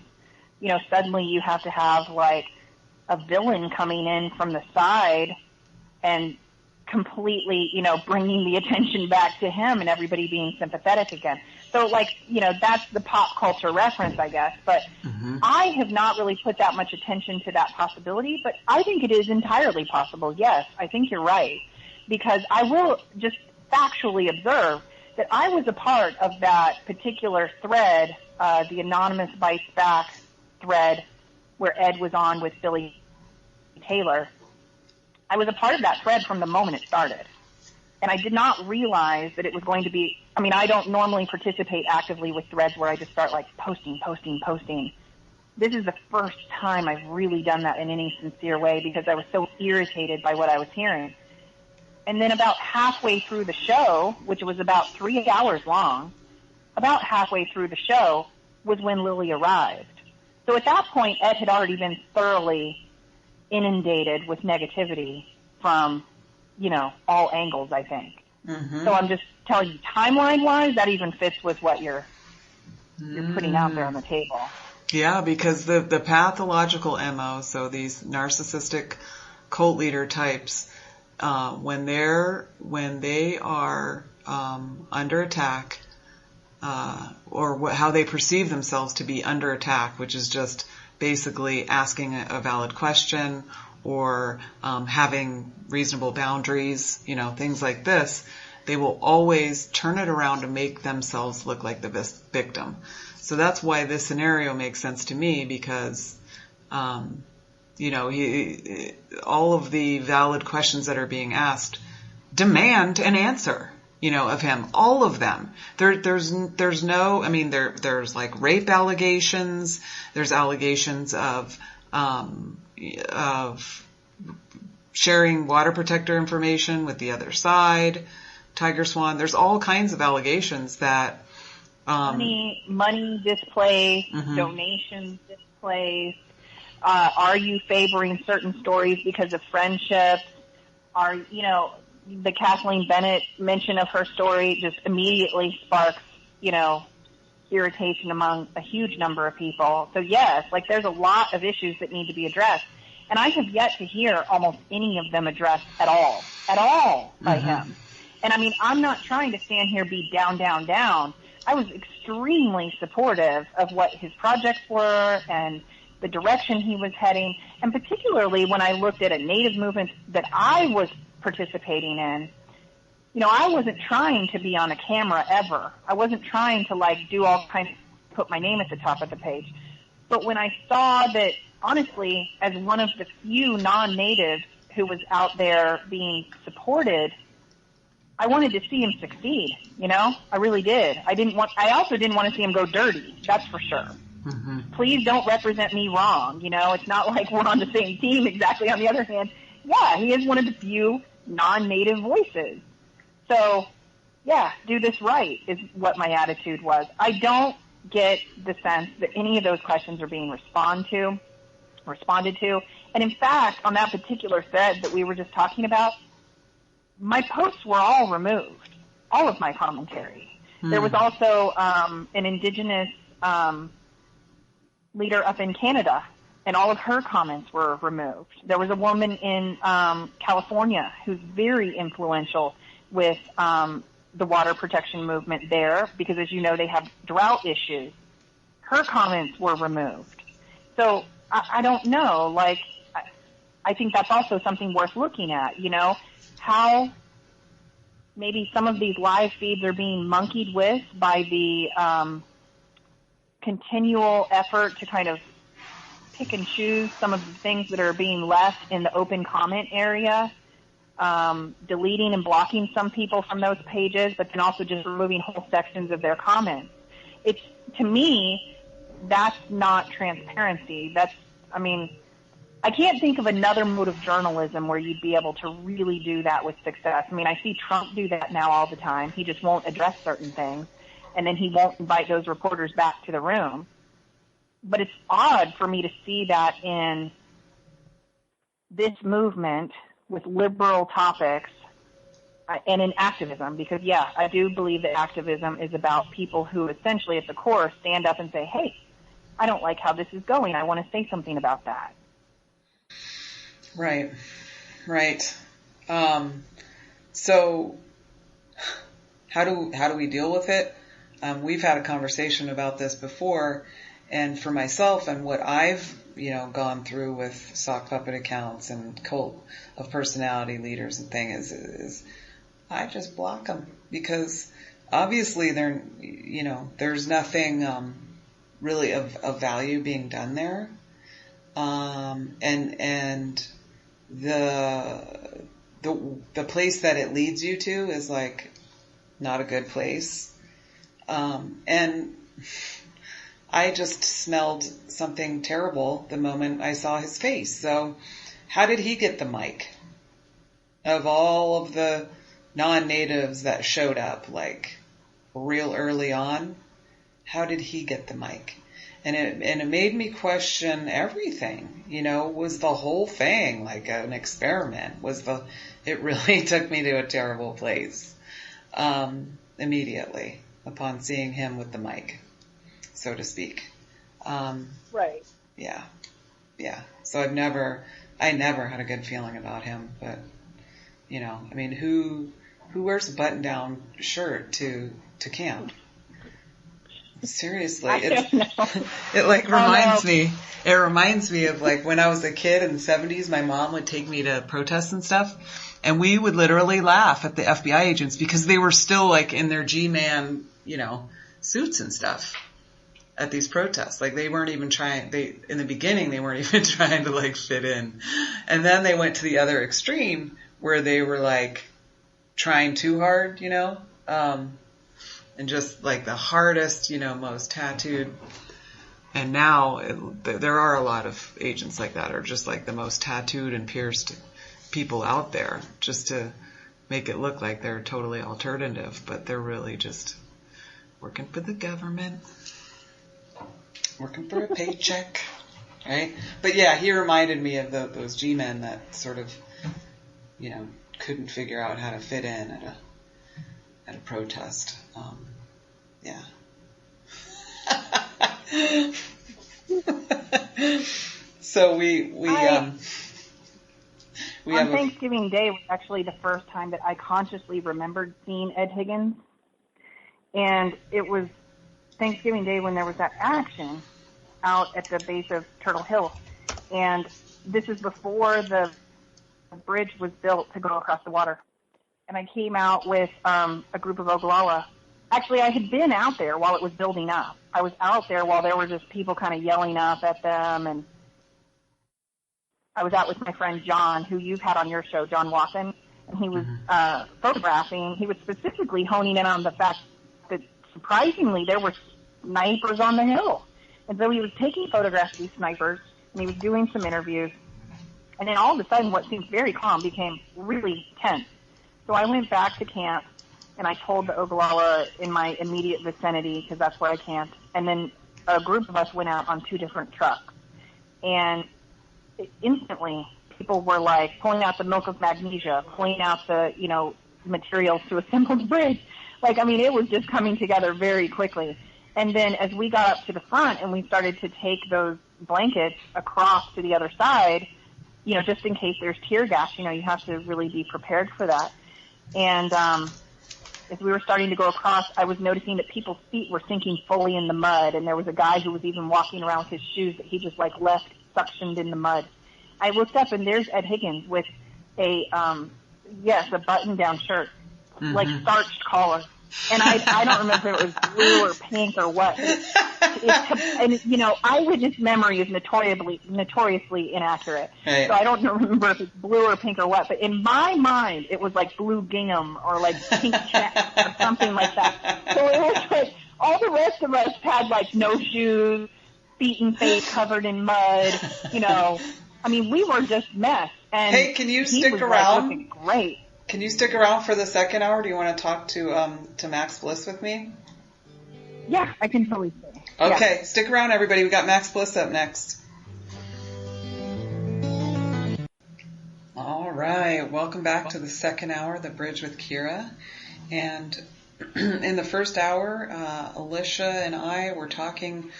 you know, suddenly you have to have like a villain coming in from the side and completely, you know, bringing the attention back to him and everybody being sympathetic again. So, like, you know, that's the pop culture reference, I guess. But I have not really put that much attention to that possibility. But I think it is entirely possible. Yes, I think you're right. Because I will just factually observe that I was a part of that particular thread, the Anonymous Bites Back thread, where Ed was on with Billy Taylor. I was a part of that thread from the moment it started. And I did not realize that it was going to be, I mean, I don't normally participate actively with threads where I just start like posting. This is the first time I've really done that in any sincere way because I was so irritated by what I was hearing. And then about halfway through the show, which was about 3 hours long, about halfway through the show was when Lily arrived. So at that point, Ed had already been thoroughly inundated with negativity from, you know, all angles, I think. So I'm just telling you, timeline-wise, that even fits with what you're putting out there on the table. Yeah, because the pathological MO, so these narcissistic cult leader types, when they are under attack, or how they perceive themselves to be under attack, which is just basically asking a valid question or having reasonable boundaries, you know, things like this, they will always turn it around to make themselves look like the victim. So that's why this scenario makes sense to me, because all of the valid questions that are being asked demand an answer, of him, all of them. There's no, there's like rape allegations, there's allegations of sharing water protector information with the other side, Tiger Swan. There's all kinds of allegations that money displaced, donations displaced. Are you favoring certain stories because of friendships? The Kathleen Bennett mention of her story just immediately sparks, irritation among a huge number of people. So yes, there's a lot of issues that need to be addressed. And I have yet to hear almost any of them addressed at all by him. And I'm not trying to stand here be down, down, down. I was extremely supportive of what his projects were and the direction he was heading. And particularly when I looked at a Native movement that I was participating in, I wasn't trying to be on a camera ever. I wasn't trying to do all kinds of, put my name at the top of the page. But when I saw that, honestly, as one of the few non-natives who was out there being supported, I wanted to see him succeed, I really did. I also didn't want to see him go dirty, that's for sure. Please don't represent me wrong, it's not like we're on the same team exactly. On the other hand, yeah, he is one of the few non-native voices. So, yeah, do this right is what my attitude was. I don't get the sense that any of those questions are being responded to. And in fact, on that particular thread that we were just talking about, my posts were all removed, all of my commentary. There was also an indigenous leader up in Canada, and all of her comments were removed. There was a woman in California who's very influential with the water protection movement there, because as you know, they have drought issues. Her comments were removed. So I don't know, I think that's also something worth looking at, how maybe some of these live feeds are being monkeyed with by the continual effort to kind of pick and choose some of the things that are being left in the open comment area, deleting and blocking some people from those pages, but then also just removing whole sections of their comments. To me, that's not transparency. I can't think of another mode of journalism where you'd be able to really do that with success. I see Trump do that now all the time. He just won't address certain things, and then he won't invite those reporters back to the room. But it's odd for me to see that in this movement with liberal topics and in activism, because, yeah, I do believe that activism is about people who essentially at the core stand up and say, hey, I don't like how this is going. I want to say something about that. Right. So how do we deal with it? We've had a conversation about this before, and for myself and what I've, gone through with sock puppet accounts and cult of personality leaders and things is I just block them, because obviously there's nothing really of value being done there. And the place that it leads you to is not a good place. And I just smelled something terrible the moment I saw his face. So how did he get the mic? Of all of the non-natives that showed up real early on, how did he get the mic? And it made me question everything. Was the whole thing an experiment? It really took me to a terrible place immediately upon seeing him with the mic, so to speak. Right. Yeah. So I never had a good feeling about him. But who wears a button-down shirt to camp? Seriously, it reminds me of when I was a kid in the 70s, my mom would take me to protests and stuff, and we would literally laugh at the FBI agents because they were still in their G-man, suits and stuff. at these protests. Like they weren't even trying, in the beginning, they weren't even trying to like fit in. And then they went to the other extreme where they were like trying too hard, you know, and just like the hardest, you know, most tattooed. And now there are a lot of agents like that, or just like the most tattooed and pierced people out there, just to make it look like they're totally alternative, but they're really just working for the government, working for a paycheck, right? But yeah, he reminded me of those G-men that sort of, you know, couldn't figure out how to fit in at a protest. Yeah. So we on have Thanksgiving Day was actually the first time that I consciously remembered seeing Ed Higgins, and it was Thanksgiving Day when there was that action out at the base of Turtle Hill, and this is before the bridge was built to go across the water. And I came out with a group of Oglala. Actually, I had been out there while it was building up. I was out there while there were just people kind of yelling up at them, and I was out with my friend John, who you've had on your show, John Watson, and he was photographing. He was specifically honing in on the fact that, surprisingly, there were snipers on the hill. And so he was taking photographs of these snipers, and he was doing some interviews. And then all of a sudden, what seemed very calm became really tense. So I went back to camp, and I told the Oglala in my immediate vicinity, because that's where I camped. And then a group of us went out on 2 different trucks. And instantly, people were like pulling out the milk of magnesia, pulling out the, you know, materials to assemble the bridge. Like, I mean, it was just coming together very quickly. And then as we got up to the front and we started to take those blankets across to the other side, you know, just in case there's tear gas, you know, you have to really be prepared for that. And as we were starting to go across, I was noticing that people's feet were sinking fully in the mud, and there was a guy who was even walking around with his shoes that he just like left suctioned in the mud. I looked up and there's Ed Higgins with a button-down shirt, like starched collar. And I don't remember if it was blue or pink or what. And, you know, eyewitness memory is notoriously inaccurate. Right. So I don't remember if it's blue or pink or what. But in my mind, it was like blue gingham or like pink check or something like that. So it was like all the rest of us had like no shoes, feet and face covered in mud, you know. I mean, we were just mess. And hey, can you stick was, around? Like, looking great. Can you stick around for the second hour? Do you want to talk to Max Bliss with me? Yeah, I can totally stay. Okay, yeah. Stick around, everybody. We got Max Bliss up next. All right, welcome back to the second hour, The Bridge with Kira. And in the first hour, Alisha and I were talking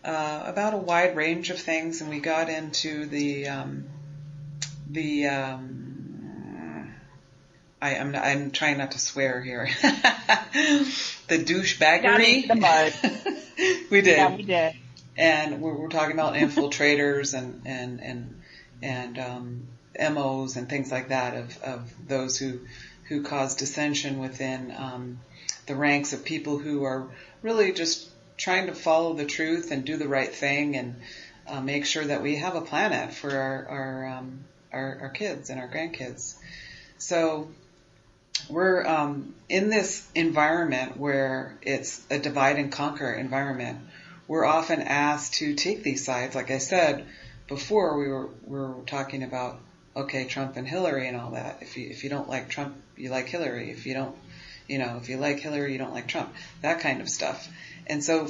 about a wide range of things, and we got into I'm trying not to swear here. The douchebaggery. The mud. We did. Yeah, we did. And we're talking about infiltrators and MOs and things like that of those who cause dissension within the ranks of people who are really just trying to follow the truth and do the right thing and make sure that we have a planet for our kids and our grandkids. So we're in this environment where it's a divide and conquer environment. We're often asked to take these sides. Like I said before, we were talking about, okay, Trump and Hillary and all that. If you don't like Trump, you like Hillary. If you don't, if you like Hillary, you don't like Trump. That kind of stuff. And so,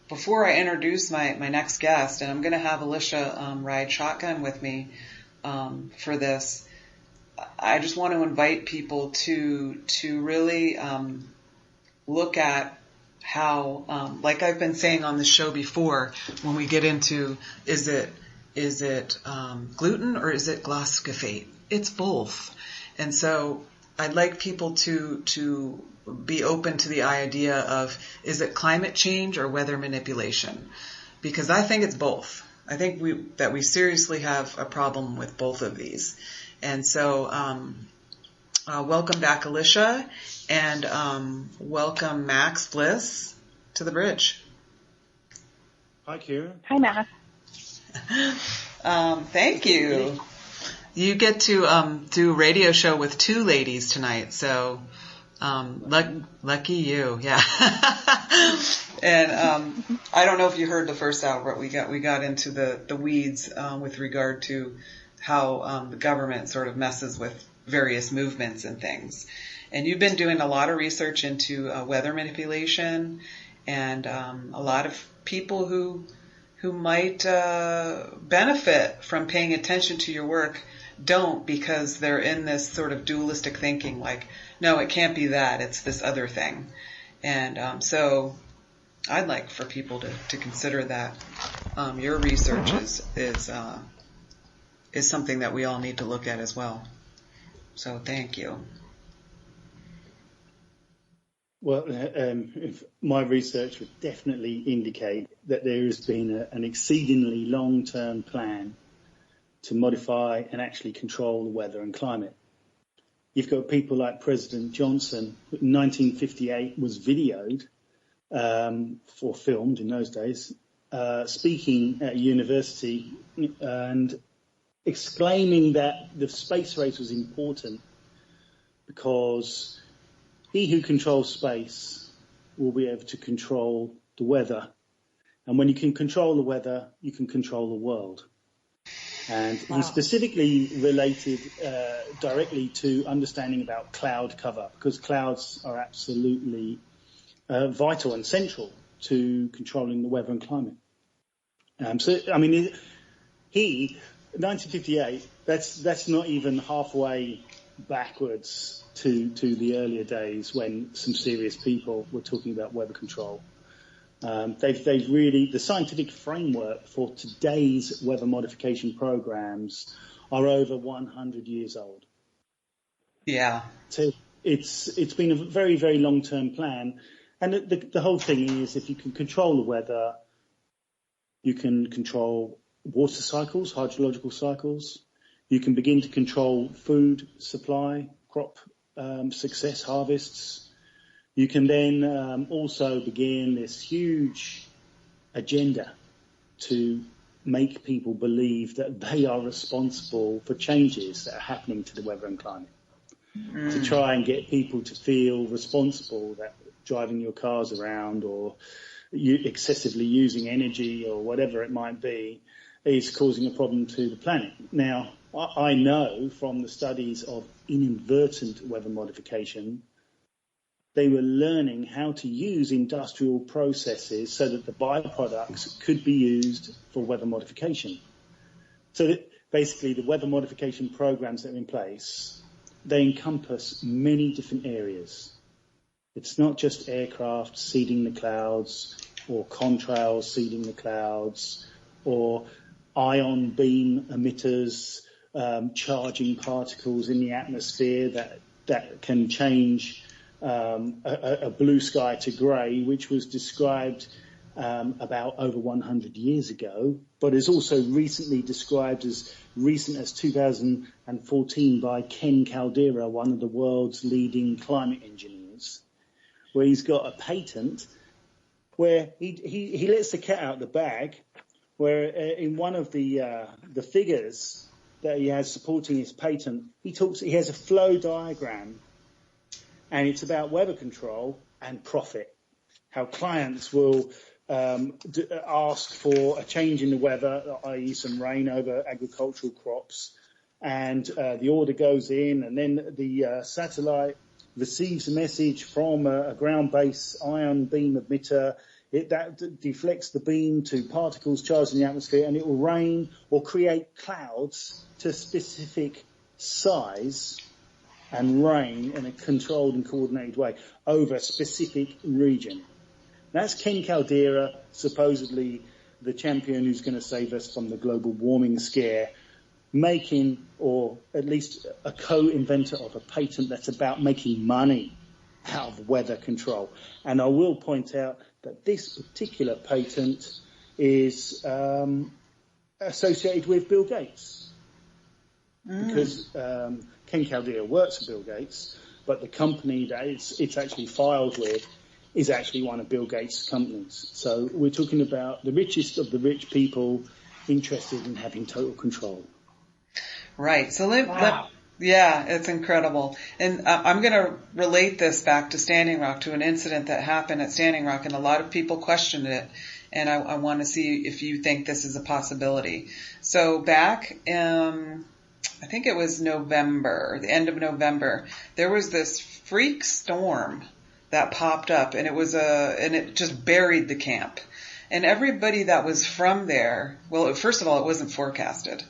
before I introduce my next guest, and I'm going to have Alisha ride shotgun with me for this, I just want to invite people to really look at how, like I've been saying on the show before, when we get into is it gluten or is it glyphosate? It's both. And so I'd like people to be open to the idea of, is it climate change or weather manipulation? Because I think it's both. I think we seriously have a problem with both of these. And so, welcome back, Alisha, and welcome Max Bliss to the bridge. Hi, Kira. Hi, Matt. Thank you. You get to do a radio show with two ladies tonight, so lucky you, yeah. And I don't know if you heard the first hour, but we got into the weeds with regard to how the government sort of messes with various movements and things. And you've been doing a lot of research into weather manipulation, and a lot of people who might benefit from paying attention to your work don't, because they're in this sort of dualistic thinking, like, no, it can't be that, it's this other thing. And so I'd like for people to consider that your research is something that we all need to look at as well. So thank you. Well, my research would definitely indicate that there has been an exceedingly long-term plan to modify and actually control the weather and climate. You've got people like President Johnson, who in 1958 was videoed, or filmed in those days, speaking at a university and exclaiming that the space race was important because he who controls space will be able to control the weather. And when you can control the weather, you can control the world. And he specifically related directly to understanding about cloud cover, because clouds are absolutely vital and central to controlling the weather and climate. So, I mean, 1958, that's not even halfway backwards to the earlier days when some serious people were talking about weather control. They've really, the scientific framework for today's weather modification programs are over 100 years old. Yeah. So it's been a very, very long-term plan. And the whole thing is, if you can control the weather, you can control water cycles, hydrological cycles. You can begin to control food supply, crop success, harvests. You can then also begin this huge agenda to make people believe that they are responsible for changes that are happening to the weather and climate. To try and get people to feel responsible that driving your cars around or excessively using energy or whatever it might be is causing a problem to the planet. Now, I know from the studies of inadvertent weather modification, they were learning how to use industrial processes so that the byproducts could be used for weather modification. So that basically the weather modification programs that are in place, they encompass many different areas. It's not just aircraft seeding the clouds or contrails seeding the clouds or ion beam emitters charging particles in the atmosphere that can change a blue sky to grey, which was described about over 100 years ago, but is also recently described as recent as 2014 by Ken Caldeira, one of the world's leading climate engineers, where he's got a patent where he lets the cat out of the bag, where in one of the figures that he has supporting his patent, he has a flow diagram, and it's about weather control and profit, how clients will ask for a change in the weather, i.e. some rain over agricultural crops, and the order goes in, and then the satellite receives a message from a ground-based ion beam emitter. That deflects the beam to particles charged in the atmosphere, and it will rain or create clouds to a specific size and rain in a controlled and coordinated way over a specific region. That's Ken Caldeira, supposedly the champion who's going to save us from the global warming scare, making, or at least a co-inventor of a patent that's about making money out of weather control. And I will point out that this particular patent is associated with Bill Gates. Because Ken Caldeira works for Bill Gates, but the company that it's actually filed with is actually one of Bill Gates' companies. So we're talking about the richest of the rich people interested in having total control. Right. So yeah, it's incredible. And I'm going to relate this back to Standing Rock, to an incident that happened at Standing Rock, and a lot of people questioned it. And I want to see if you think this is a possibility. So back, I think it was November, the end of November, there was this freak storm that popped up, and it just buried the camp. And everybody that was from there, well, first of all, it wasn't forecasted.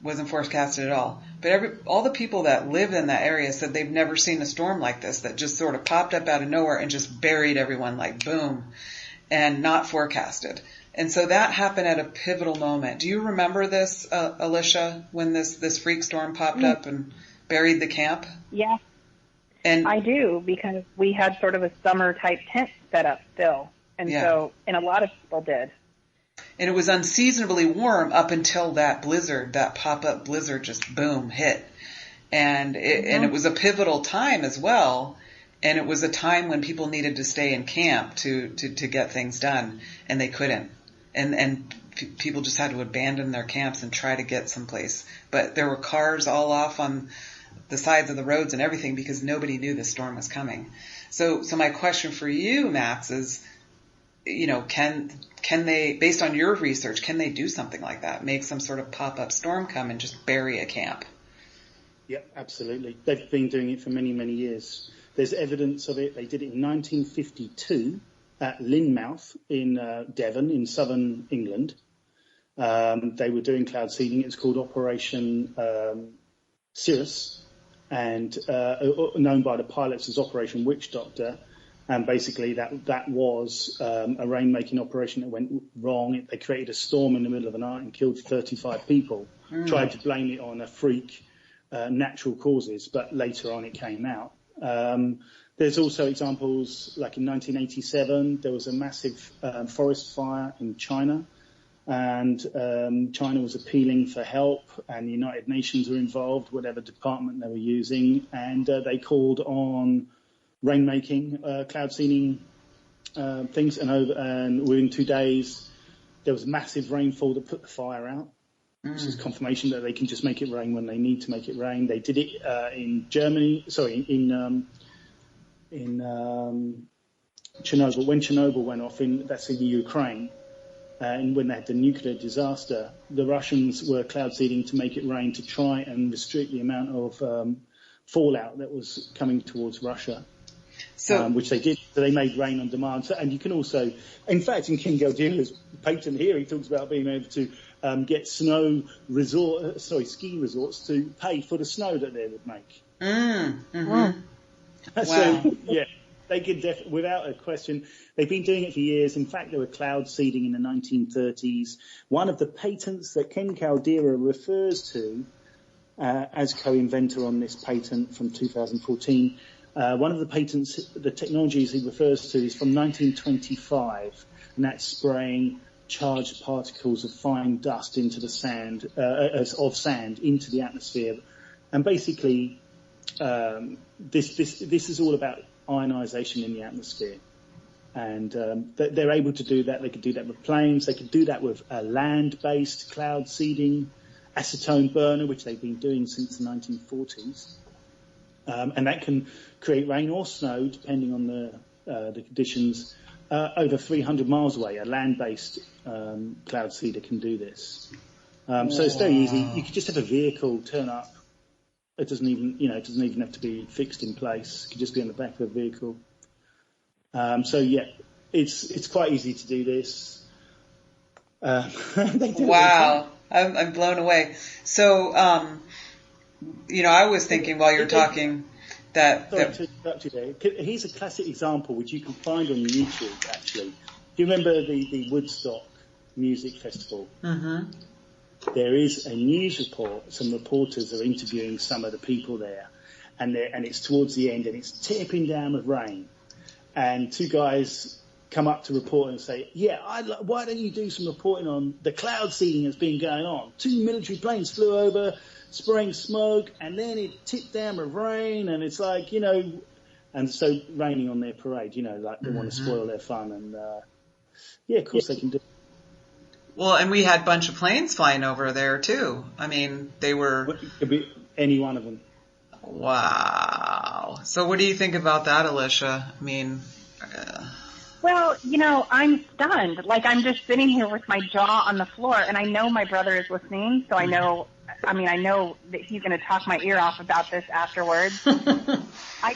Wasn't forecasted at all. But all the people that live in that area said they've never seen a storm like this, that just sort of popped up out of nowhere and just buried everyone like boom, and not forecasted. And so that happened at a pivotal moment. Do you remember this, Alisha, when this freak storm popped up and buried the camp? Yeah. And I do, because we had sort of a summer type tent set up still. And so a lot of people did. And it was unseasonably warm up until that blizzard, that pop-up blizzard just boom, hit. And it was a pivotal time as well. And it was a time when people needed to stay in camp to get things done, and they couldn't. And people just had to abandon their camps and try to get someplace. But there were cars all off on the sides of the roads and everything because nobody knew the storm was coming. So my question for you, Max, is, can they, based on your research, can they do something like that? Make some sort of pop-up storm come and just bury a camp? Yep, absolutely. They've been doing it for many, many years. There's evidence of it. They did it in 1952 at Lynmouth in Devon in southern England. They were doing cloud seeding. It's called Operation Cirrus, and known by the pilots as Operation Witch Doctor. And basically that was a rain-making operation that went wrong. They created a storm in the middle of the night and killed 35 people. Tried to blame it on a freak natural causes, but later on it came out. There's also examples, like in 1987, there was a massive forest fire in China, and China was appealing for help, and the United Nations were involved, whatever department they were using, and they called on rainmaking, cloud seeding things, and within 2 days there was massive rainfall that put the fire out. This is confirmation that they can just make it rain when they need to make it rain. They did it in Germany, in Chernobyl. When Chernobyl went off, that's in the Ukraine, and when they had the nuclear disaster, the Russians were cloud seeding to make it rain to try and restrict the amount of fallout that was coming towards Russia. So, which they did. So they made rain on demand. So, and you can also, in fact, in King Galdira's patent here, he talks about being able to get ski resorts to pay for the snow that they would make. Wow. So, yeah, they could without a question. They've been doing it for years. In fact, they were cloud seeding in the 1930s. One of the patents that Ken Caldera refers to as co-inventor on this patent from 2014, one of the patents, the technologies he refers to, is from 1925, and that's spraying charged particles of fine dust into the sand, sand into the atmosphere. And basically, this is all about ionization in the atmosphere. And they're able to do that. They could do that with planes. They could do that with a land-based cloud seeding acetone burner, which they've been doing since the 1940s. And that can create rain or snow, depending on the conditions, over 300 miles away. A land-based cloud seeder can do this. So it's very easy. You could just have a vehicle turn up. It doesn't even have to be fixed in place. It could just be on the back of a vehicle. So yeah, it's quite easy to do this. Wow, I'm blown away. So, I was thinking while you're talking that... Sorry to interrupt you there. Here's a classic example which you can find on YouTube, actually. Do you remember the Woodstock Music Festival? Mm-hmm. There is a news report. Some reporters are interviewing some of the people there, and it's towards the end, and it's tipping down with rain. And two guys come up to report and say, why don't you do some reporting on the cloud seeding that's been going on? 2 military planes flew over, spraying smoke, and then it tipped down with rain, and it's like, And so raining on their parade, like they want to spoil their fun. And, of course they can do it. Well, and we had a bunch of planes flying over there, too. I mean, they were... It could be any one of them. Wow. So what do you think about that, Alisha? I mean... Well, I'm stunned. Like, I'm just sitting here with my jaw on the floor, and I know my brother is listening, so I know that he's going to talk my ear off about this afterwards. I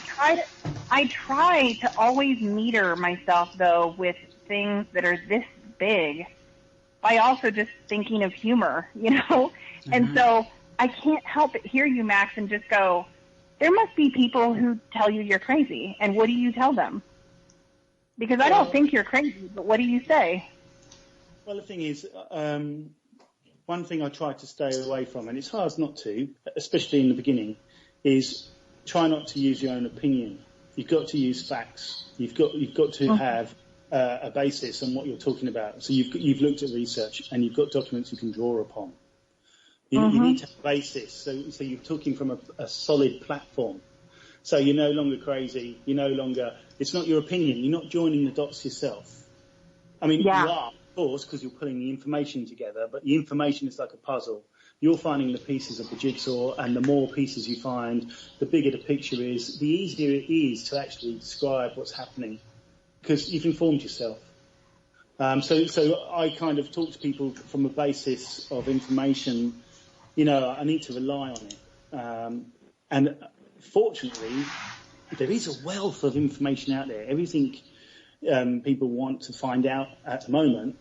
try to always meter myself, though, with things that are this big by also just thinking of humor, And so I can't help but hear you, Max, and just go, there must be people who tell you you're crazy, and what do you tell them? Because I don't think you're crazy, but what do you say? Well, the thing is, one thing I try to stay away from, and it's hard not to, especially in the beginning, is try not to use your own opinion. You've got to use facts. You've got to have a basis on what you're talking about. So you've looked at research and you've got documents you can draw upon. You need to have a basis. So you're talking from a solid platform. So you're no longer crazy. It's not your opinion. You're not joining the dots yourself. I mean, you are, of course, because you're putting the information together, but the information is like a puzzle. You're finding the pieces of the jigsaw, and the more pieces you find, the bigger the picture is, the easier it is to actually describe what's happening, because you've informed yourself. So I kind of talk to people from a basis of information. I need to rely on it. And fortunately, there is a wealth of information out there. Everything people want to find out at the moment,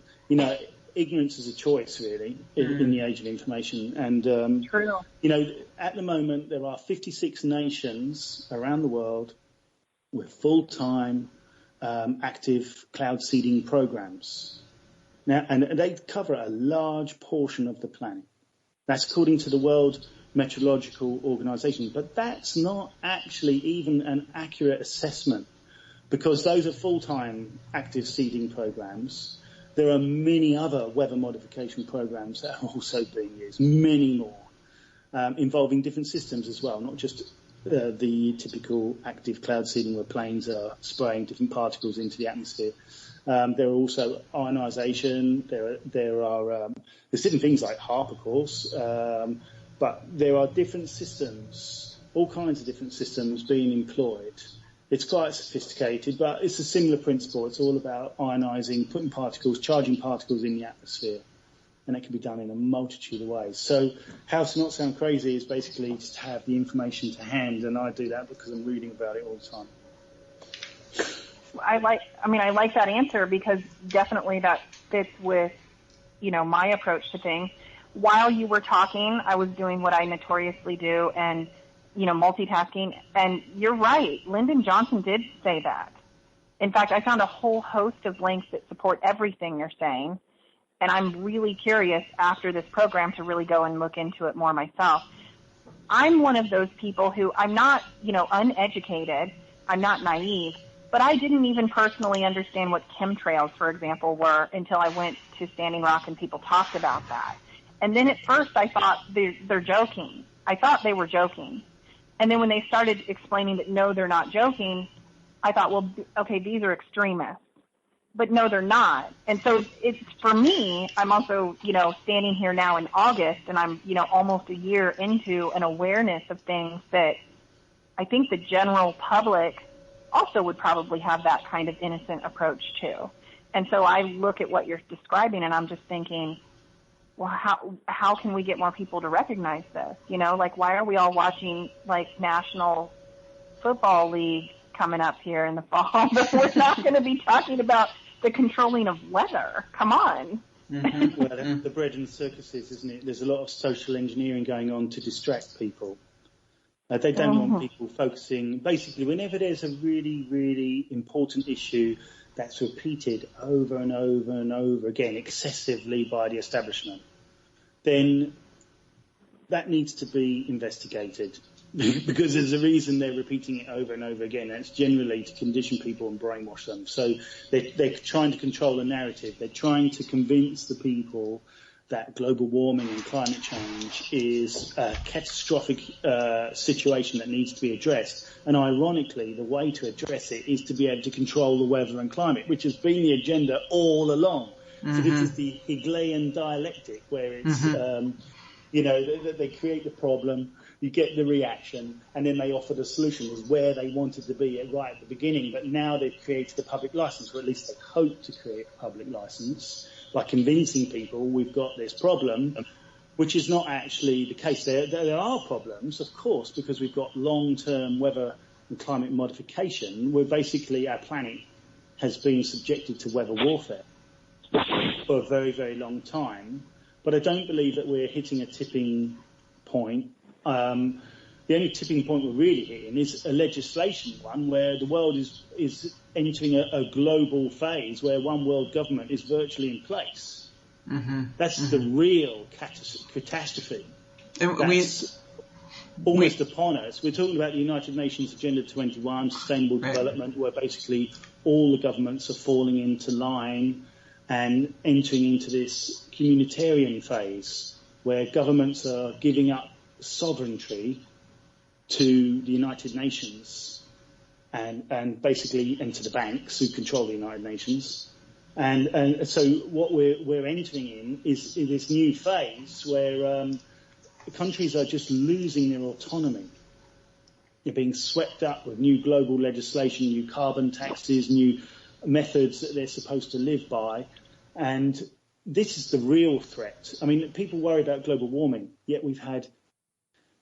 ignorance is a choice, really, in the age of information. And, True. At the moment, there are 56 nations around the world with full-time active cloud seeding programs. Now, and they cover a large portion of the planet. That's according to the World Meteorological Organization. But that's not actually even an accurate assessment, because those are full-time active seeding programs. There are many other weather modification programs that are also being used, many more, involving different systems as well, not just the typical active cloud seeding where planes are spraying different particles into the atmosphere. There are also ionization. There's different things like HAARP, of course, but there are different systems, all kinds of different systems being employed. It's quite sophisticated, but it's a similar principle. It's all about ionizing, putting particles, charging particles in the atmosphere, and it can be done in a multitude of ways. So how to not sound crazy is basically just to have the information to hand, and I do that because I'm reading about it all the time. I like that answer, because definitely that fits with, my approach to things. While you were talking, I was doing what I notoriously do, and multitasking. And you're right. Lyndon Johnson did say that. In fact, I found a whole host of links that support everything you're saying. And I'm really curious after this program to really go and look into it more myself. I'm one of those people who, I'm not, uneducated. I'm not naive, but I didn't even personally understand what chemtrails, for example, were until I went to Standing Rock and people talked about that. And then at first I thought they're joking. I thought they were joking. And then when they started explaining that, no, they're not joking, I thought, well, okay, these are extremists. But no, they're not. And so it's, for me, I'm also, standing here now in August, and I'm, almost a year into an awareness of things that I think the general public also would probably have that kind of innocent approach to. And so I look at what you're describing, and I'm just thinking, well, how can we get more people to recognize this? Why are we all watching, National Football League coming up here in the fall, but we're not going to be talking about the controlling of weather? Come on. Mm-hmm. Well, the bread and circuses, isn't it? There's a lot of social engineering going on to distract people. They don't want people focusing. Basically, whenever there's a really, really important issue that's repeated over and over and over again, excessively by the establishment, then that needs to be investigated. Because there's a reason they're repeating it over and over again. And it's generally to condition people and brainwash them. So they're trying to control the narrative. They're trying to convince the people that global warming and climate change is a catastrophic situation that needs to be addressed. And ironically, the way to address it is to be able to control the weather and climate, which has been the agenda all along. Mm-hmm. So this is the Hegelian dialectic, where it's, they create the problem, you get the reaction, and then they offer the solution is where they wanted to be right at the beginning. But now they've created a public license, or at least they hope to create a public license by convincing people we've got this problem, which is not actually the case. There are problems, of course, because we've got long-term weather and climate modification, where basically our planet has been subjected to weather warfare for a very, very long time. But I don't believe that we're hitting a tipping point. The only tipping point we're really hitting is a legislation one where the world is entering a global phase where one world government is virtually in place. Mm-hmm. That's the real catastrophe. That's almost upon us. We're talking about the United Nations Agenda 21, Sustainable Development, where basically all the governments are falling into line and entering into this communitarian phase where governments are giving up sovereignty to the United Nations and basically to the banks who control the United Nations. And so what we're entering in is this new phase where countries are just losing their autonomy. They're being swept up with new global legislation, new carbon taxes, new methods that they're supposed to live by. And this is the real threat. I mean, people worry about global warming, yet we've had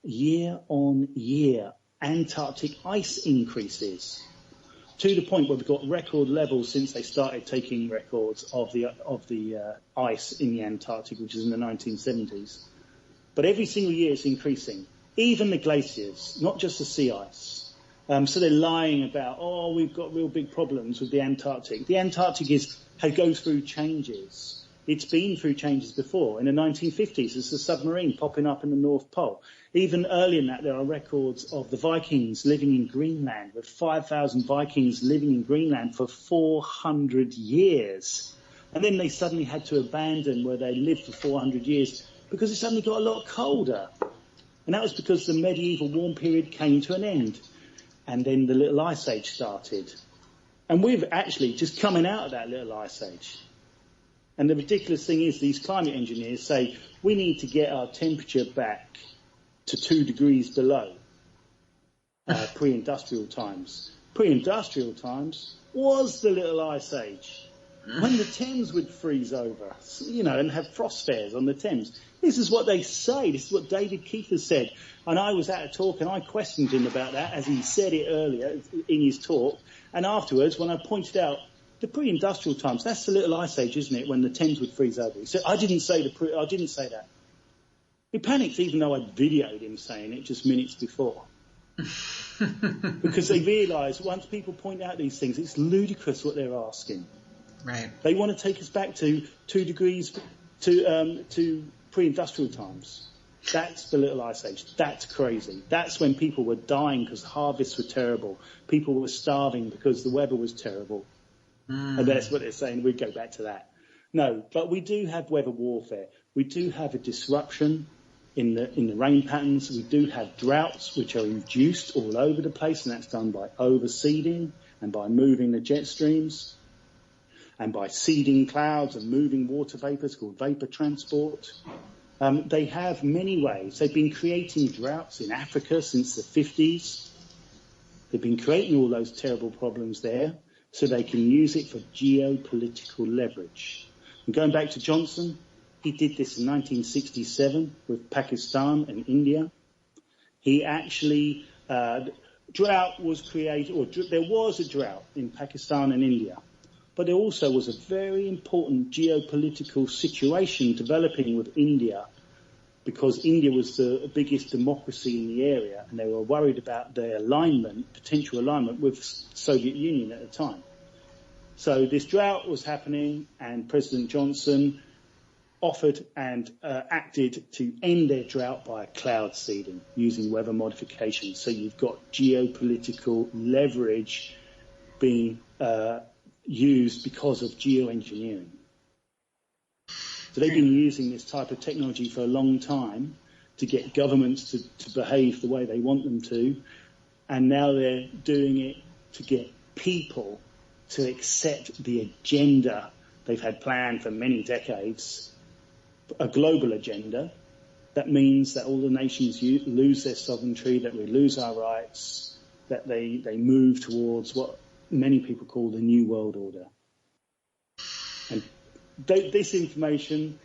year on year Antarctic ice increases to the point where we've got record levels since they started taking records of the ice in the Antarctic, which is in the 1970s. But every single year it's increasing, even the glaciers, not just the sea ice. So they're lying about, we've got real big problems with the Antarctic. The Antarctic goes through changes. It's been through changes before. In the 1950s, there's a submarine popping up in the North Pole. Even earlier than that, there are records of the Vikings living in Greenland, with 5,000 Vikings living in Greenland for 400 years. And then they suddenly had to abandon where they lived for 400 years because it suddenly got a lot colder. And that was because the medieval warm period came to an end. And then the Little Ice Age started. And we've actually just coming out of that Little Ice Age. And the ridiculous thing is these climate engineers say we need to get our temperature back to 2 degrees below pre-industrial times. Pre-industrial times was the Little Ice Age, when the Thames would freeze over, and have frost fairs on the Thames. This is what they say. This is what David Keith has said. And I was at a talk and I questioned him about that as he said it earlier in his talk. And afterwards, when I pointed out the pre-industrial times, that's the Little Ice Age, isn't it, when the Thames would freeze over. He said, I didn't say that. He panicked even though I'd videoed him saying it just minutes before. Because they realise once people point out these things, it's ludicrous what they're asking. Right. They want to take us back to 2 degrees to pre-industrial times. That's the Little Ice Age. That's crazy. That's when people were dying because harvests were terrible. People were starving because the weather was terrible. And that's what they're saying. We'd go back to that. No, but we do have weather warfare. We do have a disruption in the rain patterns. We do have droughts which are induced all over the place, and that's done by overseeding and by moving the jet streams and by seeding clouds and moving water vapours called vapour transport. They have many ways. They've been creating droughts in Africa since the 50s. They've been creating all those terrible problems there so they can use it for geopolitical leverage. And going back to Johnson, he did this in 1967 with Pakistan and India. He actually, drought was created, or there was a drought in Pakistan and India. But there also was a very important geopolitical situation developing with India because India was the biggest democracy in the area and they were worried about their potential alignment with the Soviet Union at the time. So this drought was happening and President Johnson offered and acted to end their drought by cloud seeding using weather modification. So you've got geopolitical leverage being used because of geoengineering. So they've been using this type of technology for a long time to get governments to behave the way they want them to, and now they're doing it to get people to accept the agenda they've had planned for many decades, a global agenda. That means that all the nations lose their sovereignty, that we lose our rights, that they move towards what many people call the New World Order. And this information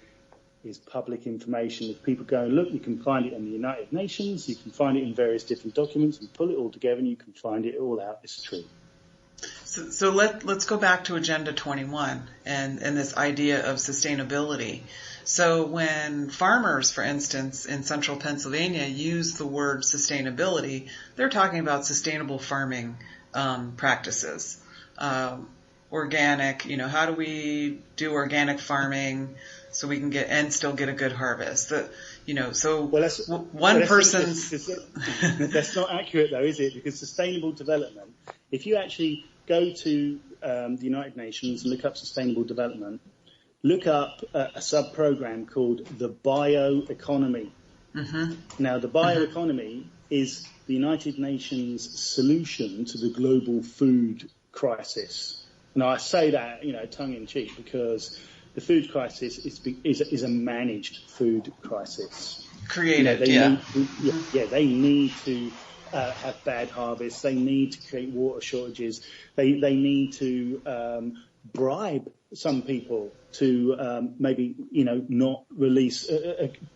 is public information. If people go and look, you can find it in the United Nations, you can find it in various different documents, and pull it all together and you can find it all out. It's true. So let's go back to Agenda 21 and this idea of sustainability. So when farmers, for instance, in central Pennsylvania use the word sustainability, they're talking about sustainable farming practices. Organic, how do we do organic farming so we can get and still get a good harvest? That's not accurate though, is it? Because sustainable development, if you actually go to the United Nations and look up sustainable development, look up a sub-program called the Bioeconomy. Mm-hmm. Now, the Bioeconomy is the United Nations solution to the global food crisis. Now, I say that, tongue-in-cheek, because the food crisis is a managed food crisis. Created, They need to have bad harvests. They need to create water shortages. They need to bribe some people to maybe not release,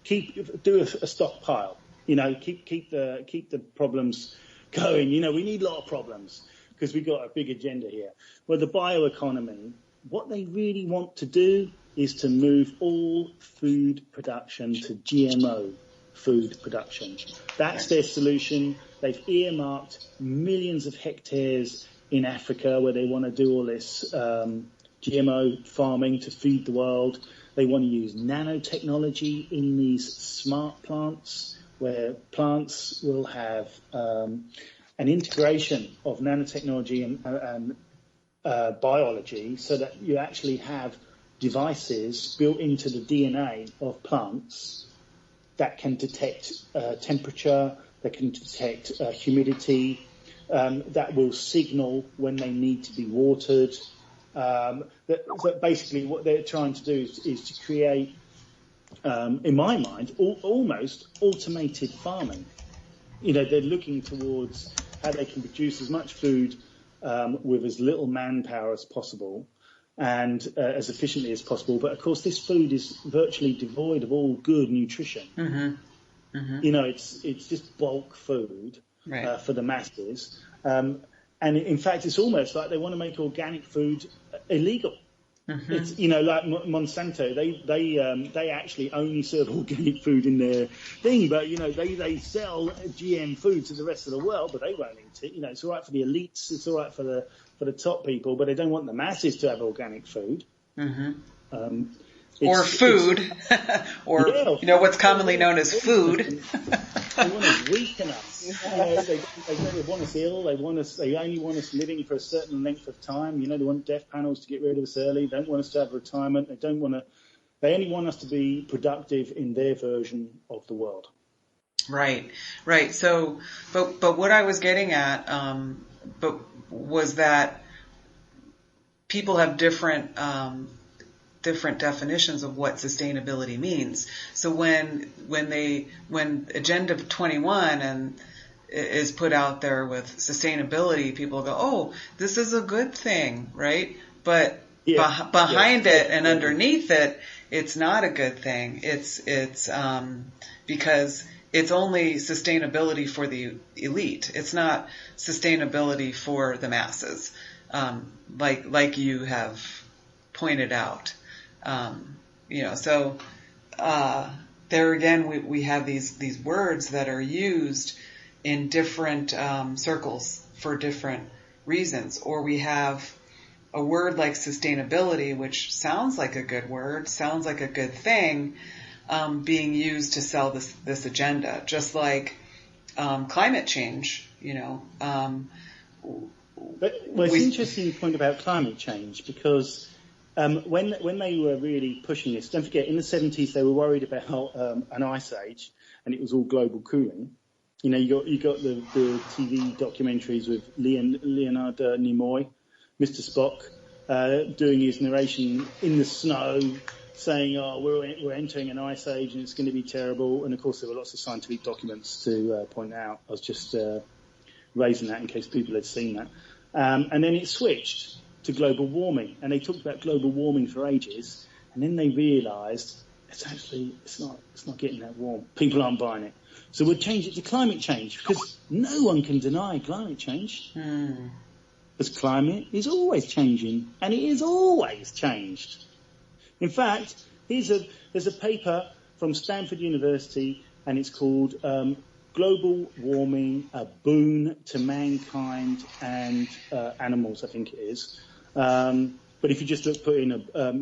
do a stockpile. Keep the problems going. We need a lot of problems because we've got a big agenda here. Well, the bioeconomy, what they really want to do is to move all food production to GMO food production. That's their solution. They've earmarked millions of hectares in Africa where they want to do all this GMO farming to feed the world. They want to use nanotechnology in these smart plants where plants will have an integration of nanotechnology and biology so that you actually have devices built into the DNA of plants that can detect temperature, that can detect humidity, that will signal when they need to be watered. That basically what they're trying to do is to create, in my mind, almost automated farming. They're looking towards how they can produce as much food with as little manpower as possible and as efficiently as possible. But, of course, this food is virtually devoid of all good nutrition. Mm-hmm. Mm-hmm. It's just bulk food for the masses. And, in fact, it's almost like they want to make organic food illegal. Mm-hmm. It's, like Monsanto, they actually only serve organic food in their thing, but, they sell GM food to the rest of the world, but they won't eat it. It's all right for the elites, it's all right for the top people, but they don't want the masses to have organic food. Mm-hmm. Or food, or what's commonly known as food. They want to weaken us. They want us ill. They only want us living for a certain length of time. They want death panels to get rid of us early. They don't want us to have retirement. They only want us to be productive in their version of the world. Right. So, but what I was getting at, was that people have different definitions of what sustainability means. So when Agenda 21 is put out there with sustainability, people go, "Oh, this is a good thing," right? But behind it and underneath it, it's not a good thing. It's because it's only sustainability for the elite. It's not sustainability for the masses, like you have pointed out. So there again, we have these words that are used in different circles for different reasons, or we have a word like sustainability, which sounds like a good word, sounds like a good thing, being used to sell this agenda, just like climate change. But it's an interesting point about climate change because When they were really pushing this, don't forget, in the 70s they were worried about an ice age, and it was all global cooling. You know, you got the TV documentaries with Leonard Nimoy, Mr. Spock, doing his narration in the snow, saying, "Oh, we're entering an ice age and it's going to be terrible." And of course, there were lots of scientific documents to point out. I was just raising that in case people had seen that. And then it switched to global warming, and they talked about global warming for ages, and then they realised it's not getting that warm. People aren't buying it, so we'll change it to climate change, because no one can deny climate change. Because climate is always changing, and it is always changed. In fact, there's a paper from Stanford University, and it's called Global Warming, a Boon to Mankind and Animals, I think it is. But if you just put in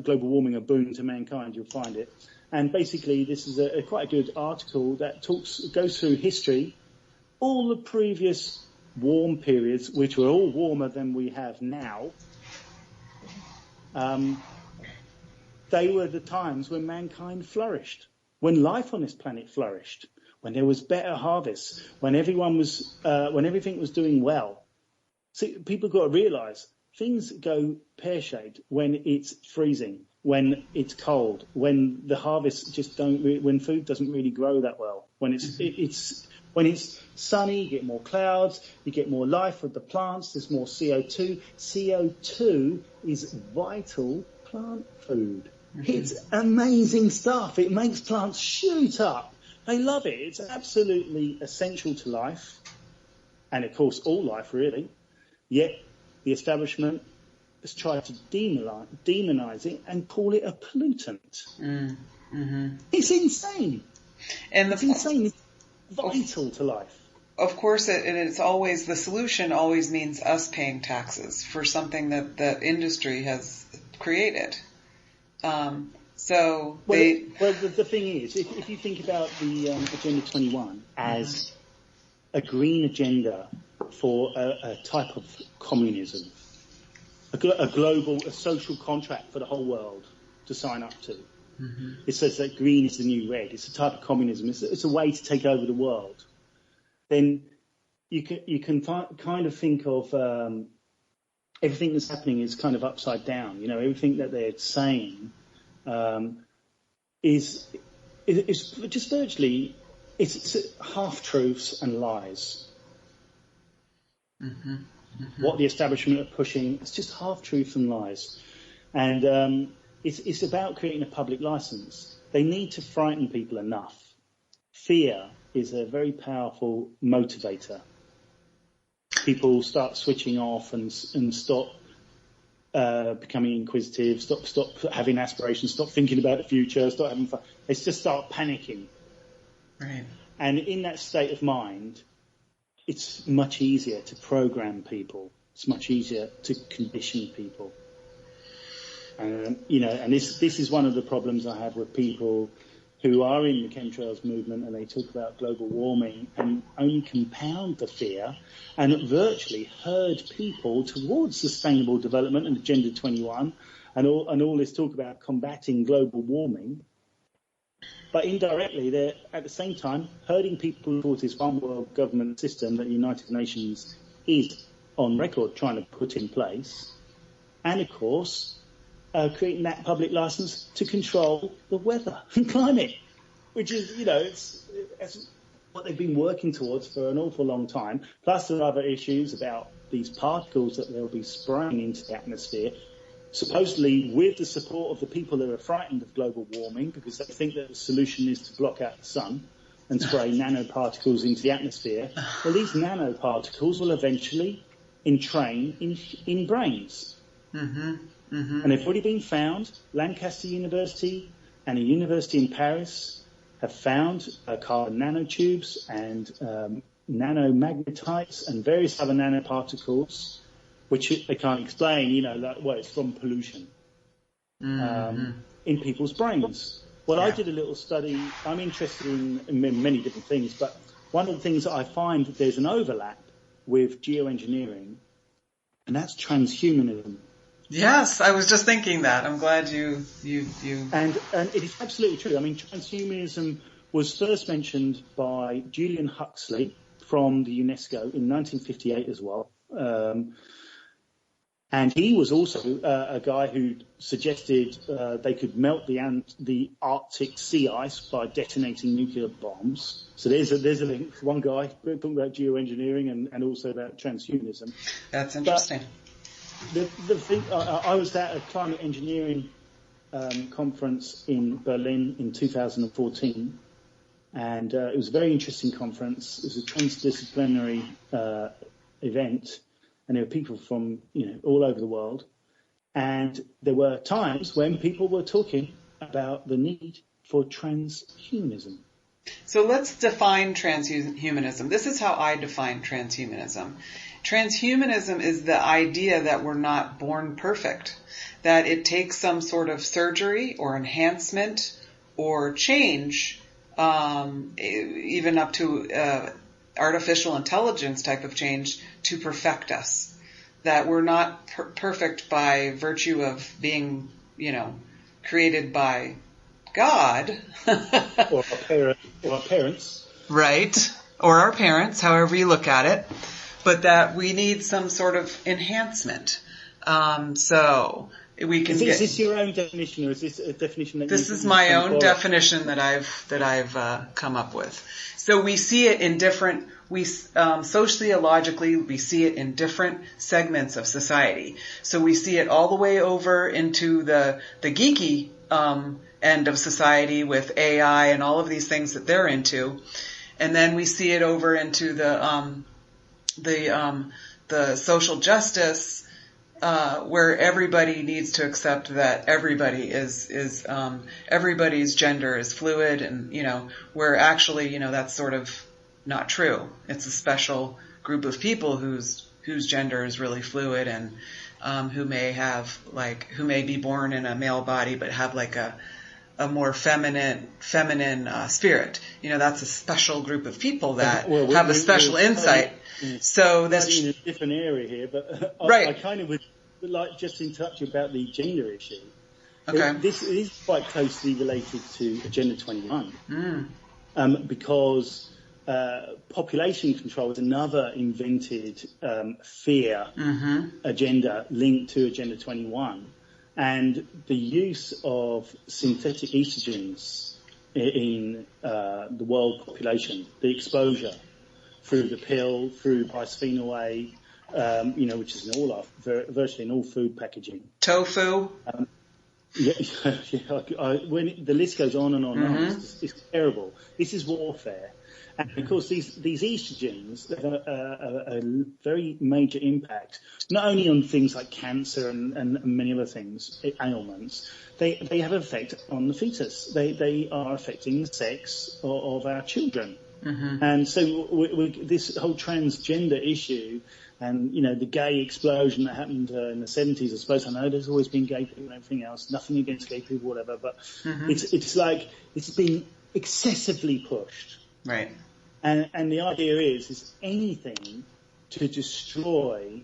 Global Warming, a Boon to Mankind, you'll find it. And basically, this is quite a good article that goes through history, all the previous warm periods, which were all warmer than we have now. They were the times when mankind flourished, when life on this planet flourished, when there was better harvests, when everything was doing well. See, people got to realise things go pear-shaped when it's freezing, when it's cold, when the harvests just when food doesn't really grow that well. When when it's sunny, you get more clouds, you get more life with the plants, there's more CO2. CO2 is vital plant food. It's amazing stuff. It makes plants shoot up. They love it. It's absolutely essential to life, and of course all life really. Yet the establishment has tried to demonise it and call it a pollutant. It's insane. It's insane. It's vital to life. Of course, it's always, the solution always means us paying taxes for something that industry has created. The thing is, if you think about the Agenda 21 as a green agenda for a type of communism, a social contract for the whole world to sign up to. It says that green is the new red. It's a type of communism. It's a way to take over the world. Then you can kind of think of everything that's happening is kind of upside down. You know, everything that they're saying is just virtually it's half-truths and lies. What the establishment are pushing, it's just half-truths and lies. And it's about creating a public license. They need to frighten people enough. Fear is a very powerful motivator. People start switching off and stop becoming inquisitive, stop having aspirations, stop thinking about the future, stop having fun. They just start panicking. Right. And in that state of mind, it's much easier to program people. It's much easier to condition people. And this is one of the problems I have with people who are in the chemtrails movement, and they talk about global warming and only compound the fear and virtually herd people towards sustainable development and Agenda 21 and all this talk about combating global warming. But indirectly, they're at the same time herding people towards this one world government system that the United Nations is on record trying to put in place. And of course, creating that public license to control the weather and climate, which is, it's what they've been working towards for an awful long time. Plus there are other issues about these particles that they'll be spraying into the atmosphere, supposedly with the support of the people who are frightened of global warming, because they think that the solution is to block out the sun and spray nanoparticles into the atmosphere. Well, these nanoparticles will eventually entrain in brains. And they've already been found. Lancaster University and a university in Paris have found carbon nanotubes and nanomagnetites and various other nanoparticles, which they can't explain, it's from pollution in people's brains. Well, I did a little study. I'm interested in many different things, but one of the things that I find that there's an overlap with geoengineering, and that's transhumanism. Yes, I was just thinking that. I'm glad you. And it is absolutely true. I mean, transhumanism was first mentioned by Julian Huxley from the UNESCO in 1958 as well. And he was also a guy who suggested they could melt the Arctic sea ice by detonating nuclear bombs. So there's a link. One guy talking about geoengineering and also about transhumanism. That's interesting. But the thing, I was at a climate engineering conference in Berlin in 2014, and it was a very interesting conference. It was a transdisciplinary event. And there were people from, all over the world. And there were times when people were talking about the need for transhumanism. So let's define transhumanism. This is how I define transhumanism. Transhumanism is the idea that we're not born perfect, that it takes some sort of surgery or enhancement or change, even up to artificial intelligence type of change to perfect us. That we're not perfect by virtue of being, created by God. or our parents. Right. Or our parents, however you look at it. But that we need some sort of enhancement. So we can Is this your own definition, or is this a definition that This is my own definition that I've come up with. So we see it in different, sociologically, we see it in different segments of society. So we see it all the way over into the geeky end of society with AI and all of these things that they're into, and then we see it over into the social justice. Where everybody needs to accept that everybody is everybody's gender is fluid, and where actually that's sort of not true. It's a special group of people whose gender is really fluid, and who may be born in a male body but have like a more feminine spirit. That's a special group of people that have a special insight. So that's in a different area here, but right. I kind of would like just to touch about the gender issue. Okay. This is quite closely related to Agenda 21, because population control is another invented fear agenda linked to Agenda 21, and the use of synthetic estrogens in the world population, the exposure through the pill, through bisphenol A, which is virtually in all food packaging. Tofu. When the list goes on and on and on, it's terrible. This is warfare. And of course, these estrogens have a very major impact, not only on things like cancer and many other things, ailments. They have an effect on the fetus. They are affecting the sex of our children. And so this whole transgender issue and, the gay explosion that happened in the 70s, I suppose. I know there's always been gay people and everything else, nothing against gay people, whatever, but it's like it's been excessively pushed. Right. And the idea is anything to destroy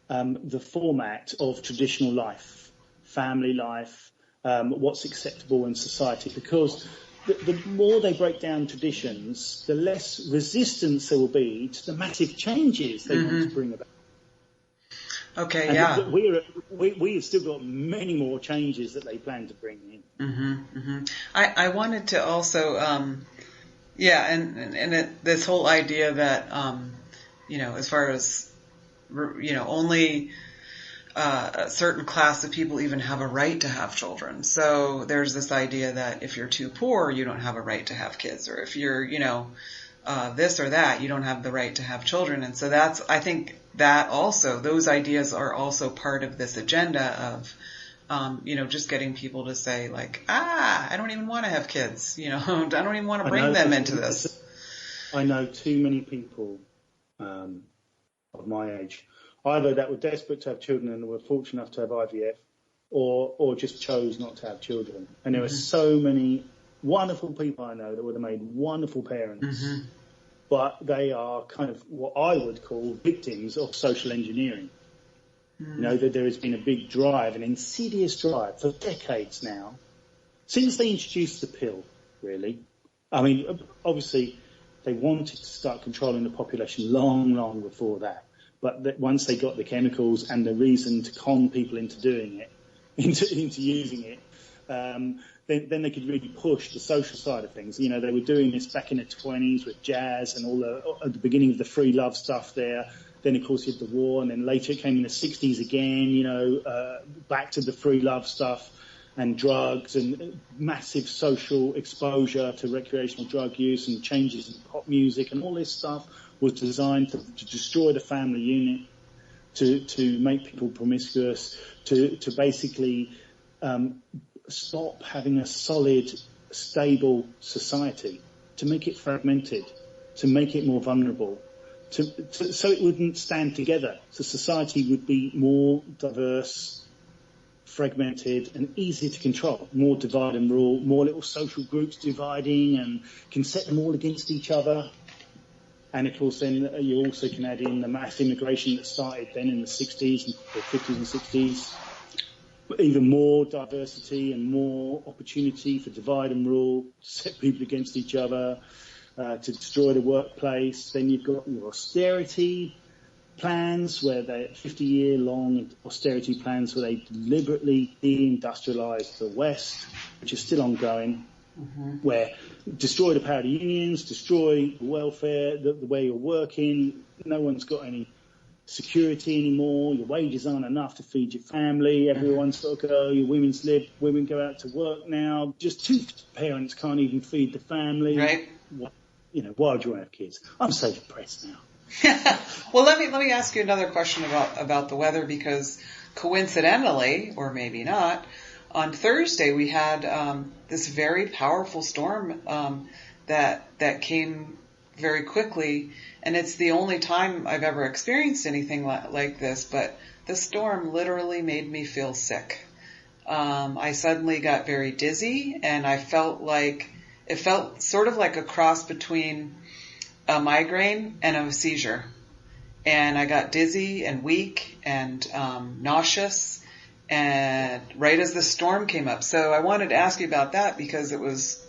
the format of traditional life, family life, what's acceptable in society, because the more they break down traditions, the less resistance there will be to the massive changes they want to bring about. Okay, and yeah. We have still got many more changes that they plan to bring in. I wanted to also, this whole idea that, as far as, only a certain class of people even have a right to have children. So there's this idea that if you're too poor, you don't have a right to have kids, or if you're, this or that, you don't have the right to have children. And so I think that also, those ideas are also part of this agenda of, just getting people to say like, I don't even want to have kids, I don't even want to bring them into this. I know too many people of my age, either that were desperate to have children and were fortunate enough to have IVF, or just chose not to have children. And there are so many wonderful people I know that would have made wonderful parents, but they are kind of what I would call victims of social engineering. You know, that there has been a big drive, an insidious drive for decades now, since they introduced the pill, really. I mean, obviously, they wanted to start controlling the population long before that. But once they got the chemicals and the reason to con people into doing it, into using it, then they could really push the social side of things. You know, they were doing this back in the 20s with jazz and at the beginning of the free love stuff there. Then, of course, you had the war, and then later it came in the 60s again, you know, back to the free love stuff and drugs and massive social exposure to recreational drug use and changes in pop music, and all this stuff was designed to destroy the family unit, to make people promiscuous, to basically stop having a solid, stable society, to make it fragmented, to make it more vulnerable, so it wouldn't stand together. So society would be more diverse, fragmented, and easier to control. More divide and rule, more little social groups dividing, and can set them all against each other. And of course, then you also can add in the mass immigration that started then in the 60s and the 50s and 60s. Even more diversity and more opportunity for divide and rule, to set people against each other, to destroy the workplace. Then you've got your austerity plans, where they're 50-year-long austerity plans where they deliberately deindustrialise the West, which is still ongoing, where destroy the power of the unions, destroy welfare, the way you're working. No one's got any security anymore. Your wages aren't enough to feed your family. Everyone's got to go. Your women go out to work now. Just two parents can't even feed the family. Right. You know, why would you want to have kids? I'm so depressed now. Well, let me ask you another question about the weather, because coincidentally, or maybe not, on Thursday we had this very powerful storm that came very quickly, and it's the only time I've ever experienced anything like this. But the storm literally made me feel sick. I suddenly got very dizzy, and it felt sort of like a cross between a migraine and a seizure. And I got dizzy and weak and nauseous, and right as the storm came up. So I wanted to ask you about that, because it was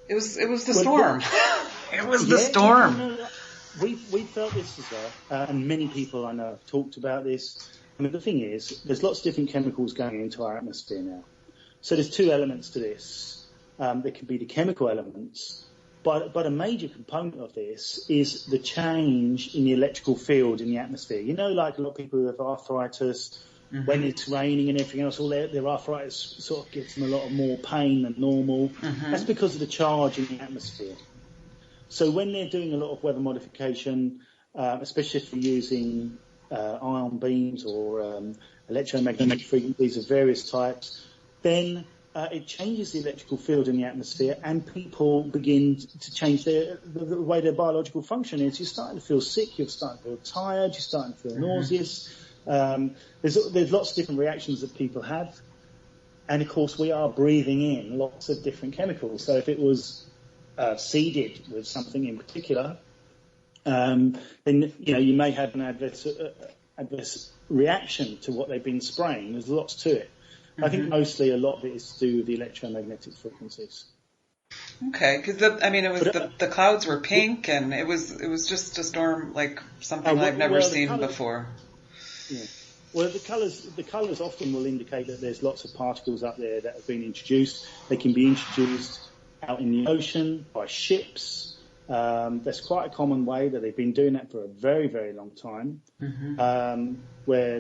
the storm. It was the storm. No. We felt this as well, and many people I know have talked about this. I mean, the thing is, there's lots of different chemicals going into our atmosphere now. So there's two elements to this. There can be the chemical elements, but a major component of this is the change in the electrical field in the atmosphere. You know, like a lot of people who have arthritis, when it's raining and everything else, all their arthritis sort of gives them a lot more pain than normal. That's because of the charge in the atmosphere. So when they're doing a lot of weather modification, especially if they're using ion beams or electromagnetic frequencies of various types, then it changes the electrical field in the atmosphere, and people begin to change the way their biological function is. You're starting to feel sick, you're starting to feel tired, you're starting to feel nauseous. There's lots of different reactions that people have. And, of course, we are breathing in lots of different chemicals. So if it was seeded with something in particular, then, you know, you may have an adverse reaction to what they've been spraying. There's lots to it. I think mostly a lot of it is to do with the electromagnetic frequencies. Okay, because the clouds were pink, and it was just a storm like something I've never seen before. Yeah. Well, the colours often will indicate that there's lots of particles up there that have been introduced. They can be introduced out in the ocean by ships. That's quite a common way that they've been doing that for a very, very long time. Where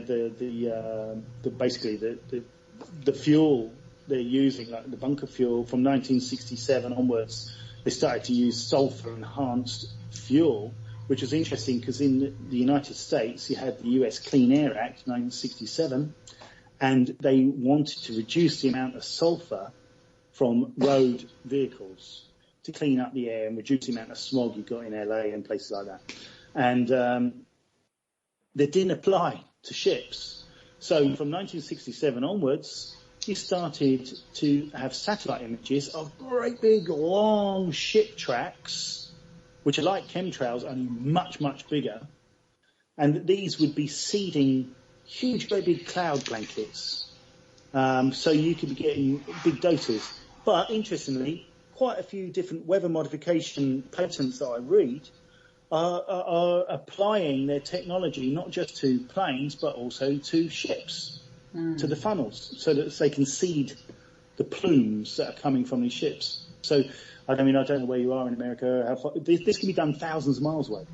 the fuel they're using, like the bunker fuel, from 1967 onwards, they started to use sulfur-enhanced fuel, which was interesting because in the United States you had the US Clean Air Act 1967, and they wanted to reduce the amount of sulfur from road vehicles to clean up the air and reduce the amount of smog you got in LA and places like that. And that didn't apply to ships. So from 1967 onwards, you started to have satellite images of great big long ship tracks, which are like chemtrails, only much, much bigger. And these would be seeding huge, very big cloud blankets. So you could be getting big doses. But interestingly, quite a few different weather modification patents that I read are applying their technology not just to planes but also to ships, to the funnels, so that they can seed the plumes that are coming from these ships. So, I don't know where you are in America. How far, this can be done thousands of miles away.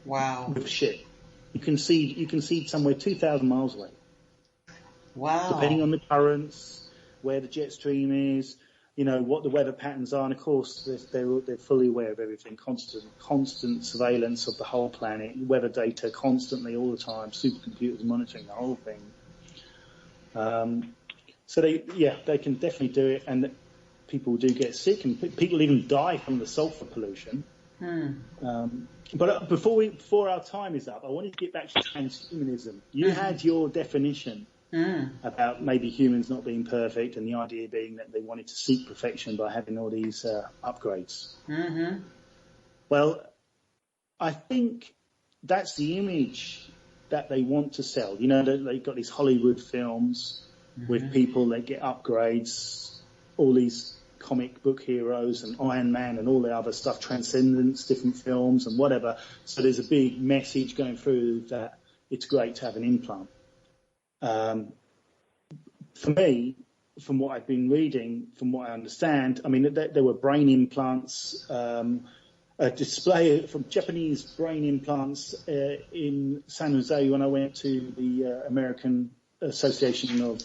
Wow. With a ship, you can seed somewhere 2,000 miles away. Wow. Depending on the currents, where the jet stream is, what the weather patterns are, and of course they're fully aware of everything. Constant surveillance of the whole planet, weather data constantly all the time. Supercomputers monitoring the whole thing. So they can definitely do it, and people do get sick, and people even die from the sulfur pollution. But before our time is up, I wanted to get back to transhumanism. You had your definition about maybe humans not being perfect, and the idea being that they wanted to seek perfection by having all these upgrades. Well, I think that's the image that they want to sell. They've got these Hollywood films with people that get upgrades, all these comic book heroes and Iron Man and all the other stuff, Transcendence, different films and whatever. So there's a big message going through that it's great to have an implant. For me, from what I've been reading, from what I understand, there were brain implants, a display from Japanese brain implants in San Jose when I went to the American Association of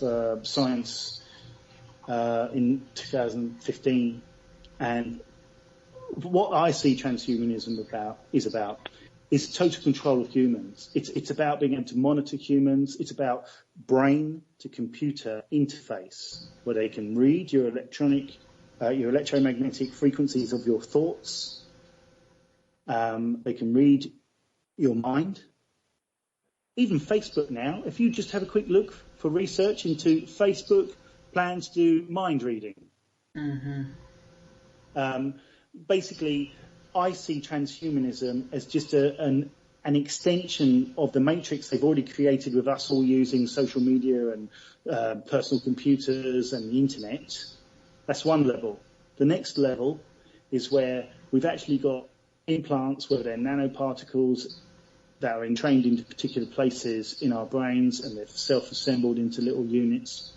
Science in 2015. And what I see transhumanism is total control of humans. It's about being able to monitor humans. It's about brain to computer interface, where they can read your electromagnetic frequencies of your thoughts. They can read your mind. Even Facebook now, if you just have a quick look for research into Facebook plans to do mind reading. Basically, I see transhumanism as just an extension of the matrix they've already created with us all using social media and personal computers and the internet. That's one level. The next level is where we've actually got implants, where they're nanoparticles that are entrained into particular places in our brains, and they're self-assembled into little units.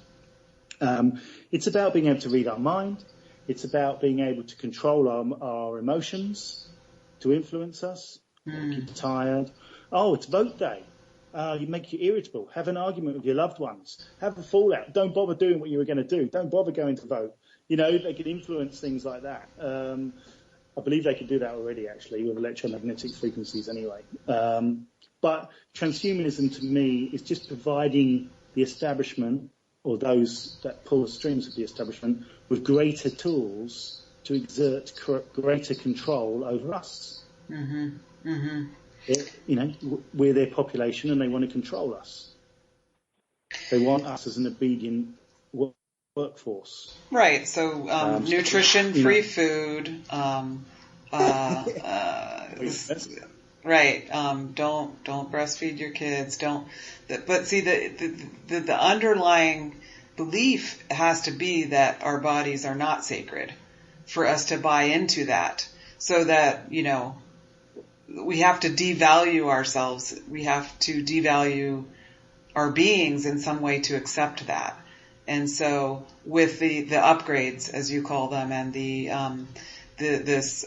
It's about being able to read our mind. It's about being able to control our emotions, to influence us. Keep you tired. Oh, it's vote day. You make you irritable. Have an argument with your loved ones. Have a fallout. Don't bother doing what you were going to do. Don't bother going to vote. They can influence things like that. I believe they can do that already, actually, with electromagnetic frequencies anyway. But transhumanism, to me, is just providing the establishment, or those that pull the strings of the establishment, with greater tools to exert greater control over us. We're their population, and they want to control us. They want us as an obedient workforce. Right. So nutrition, free food. Right. Don't breastfeed your kids. But see, the underlying belief has to be that our bodies are not sacred for us to buy into that. So that, we have to devalue ourselves. We have to devalue our beings in some way to accept that. And so with the upgrades, as you call them, and this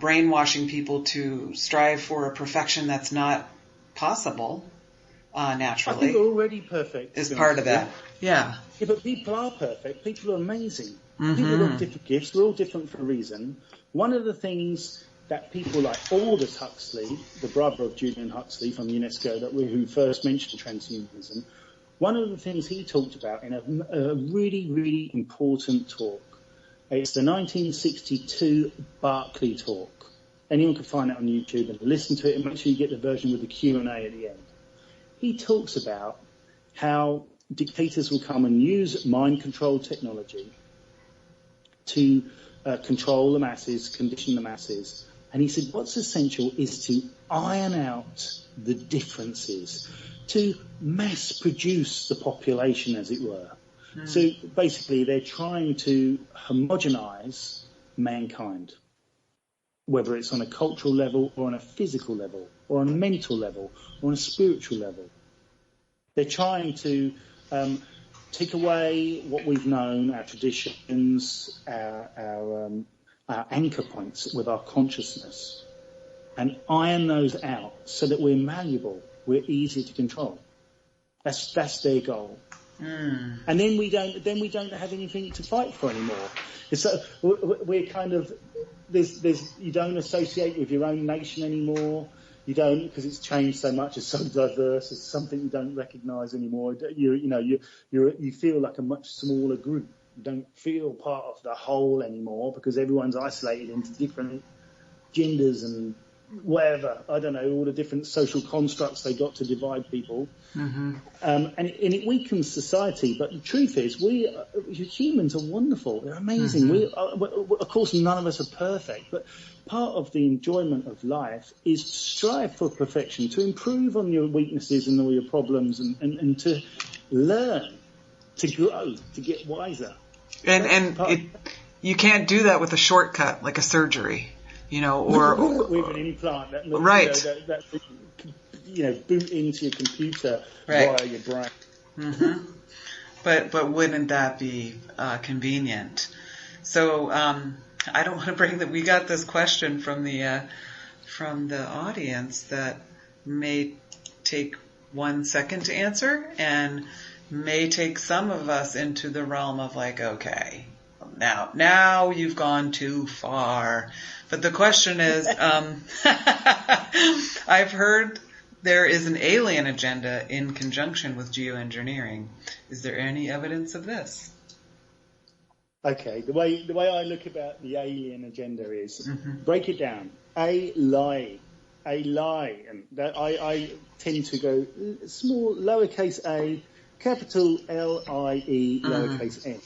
brainwashing people to strive for a perfection that's not possible naturally. I think we're already perfect. Is part of that. Yeah, but people are perfect. People are amazing. People have got different gifts. We're all different for a reason. One of the things that people like Aldous Huxley, the brother of Julian Huxley from UNESCO, who first mentioned transhumanism, one of the things he talked about in a really, really important talk, it's the 1962 Berkeley talk. Anyone can find it on YouTube and listen to it, and make sure you get the version with the Q&A at the end. He talks about how dictators will come and use mind control technology to control the masses, condition the masses, And he said what's essential is to iron out the differences, to mass produce the population, as it were. So basically they're trying to homogenize mankind, whether it's on a cultural level or on a physical level or on a mental level or on a spiritual level. They're trying to take away what we've known, our traditions, our anchor points with our consciousness, and iron those out so that we're malleable, we're easy to control. That's their goal. And then we don't have anything to fight for anymore. So we're kind of you don't associate with your own nation anymore. You don't, because it's changed so much. It's so diverse. It's something you don't recognise anymore. You feel like a much smaller group. You don't feel part of the whole anymore because everyone's isolated into different genders and whatever. I don't know, all the different social constructs they got to divide people. And it weakens society. But the truth is, humans are wonderful. They're amazing. Of course, none of us are perfect, but part of the enjoyment of life is to strive for perfection, to improve on your weaknesses and all your problems, and to learn, to grow, to get wiser. You can't do that with a shortcut like a surgery, or with an implant that boot into your computer via your brain. But wouldn't that be convenient? So I don't want to bring that. We got this question from the audience that may take 1 second to answer and may take some of us into the realm of like, okay, now you've gone too far. But the question is, I've heard there is an alien agenda in conjunction with geoengineering. Is there any evidence of this? Okay, the way I look about the alien agenda is break it down. A lie, and that I tend to go small, lowercase a, capital L-I-E, lowercase n.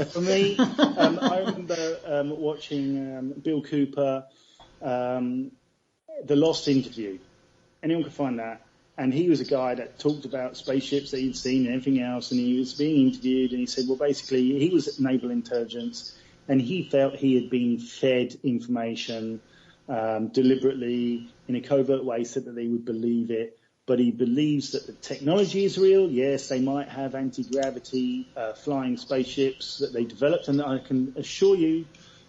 For me, I remember watching Bill Cooper, The Lost Interview. Anyone can find that. And he was a guy that talked about spaceships that he'd seen and everything else, and he was being interviewed, and he said, well, basically, he was naval intelligence, and he felt he had been fed information deliberately in a covert way so that they would believe it. But he believes that the technology is real. Yes, they might have anti-gravity flying spaceships that they developed, and I can assure you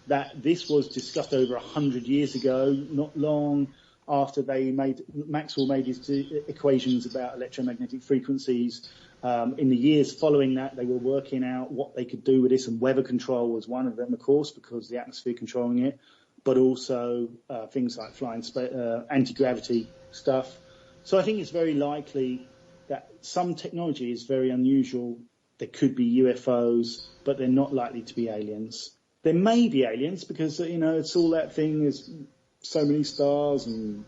that this was discussed over 100 years ago, not long after Maxwell made his equations about electromagnetic frequencies. In the years following that, they were working out what they could do with this, and weather control was one of them, of course, because the atmosphere controlling it, but also things like flying anti-gravity stuff. So I think it's very likely that some technology is very unusual. There could be UFOs, but they're not likely to be aliens. There may be aliens because, it's all that thing is so many stars and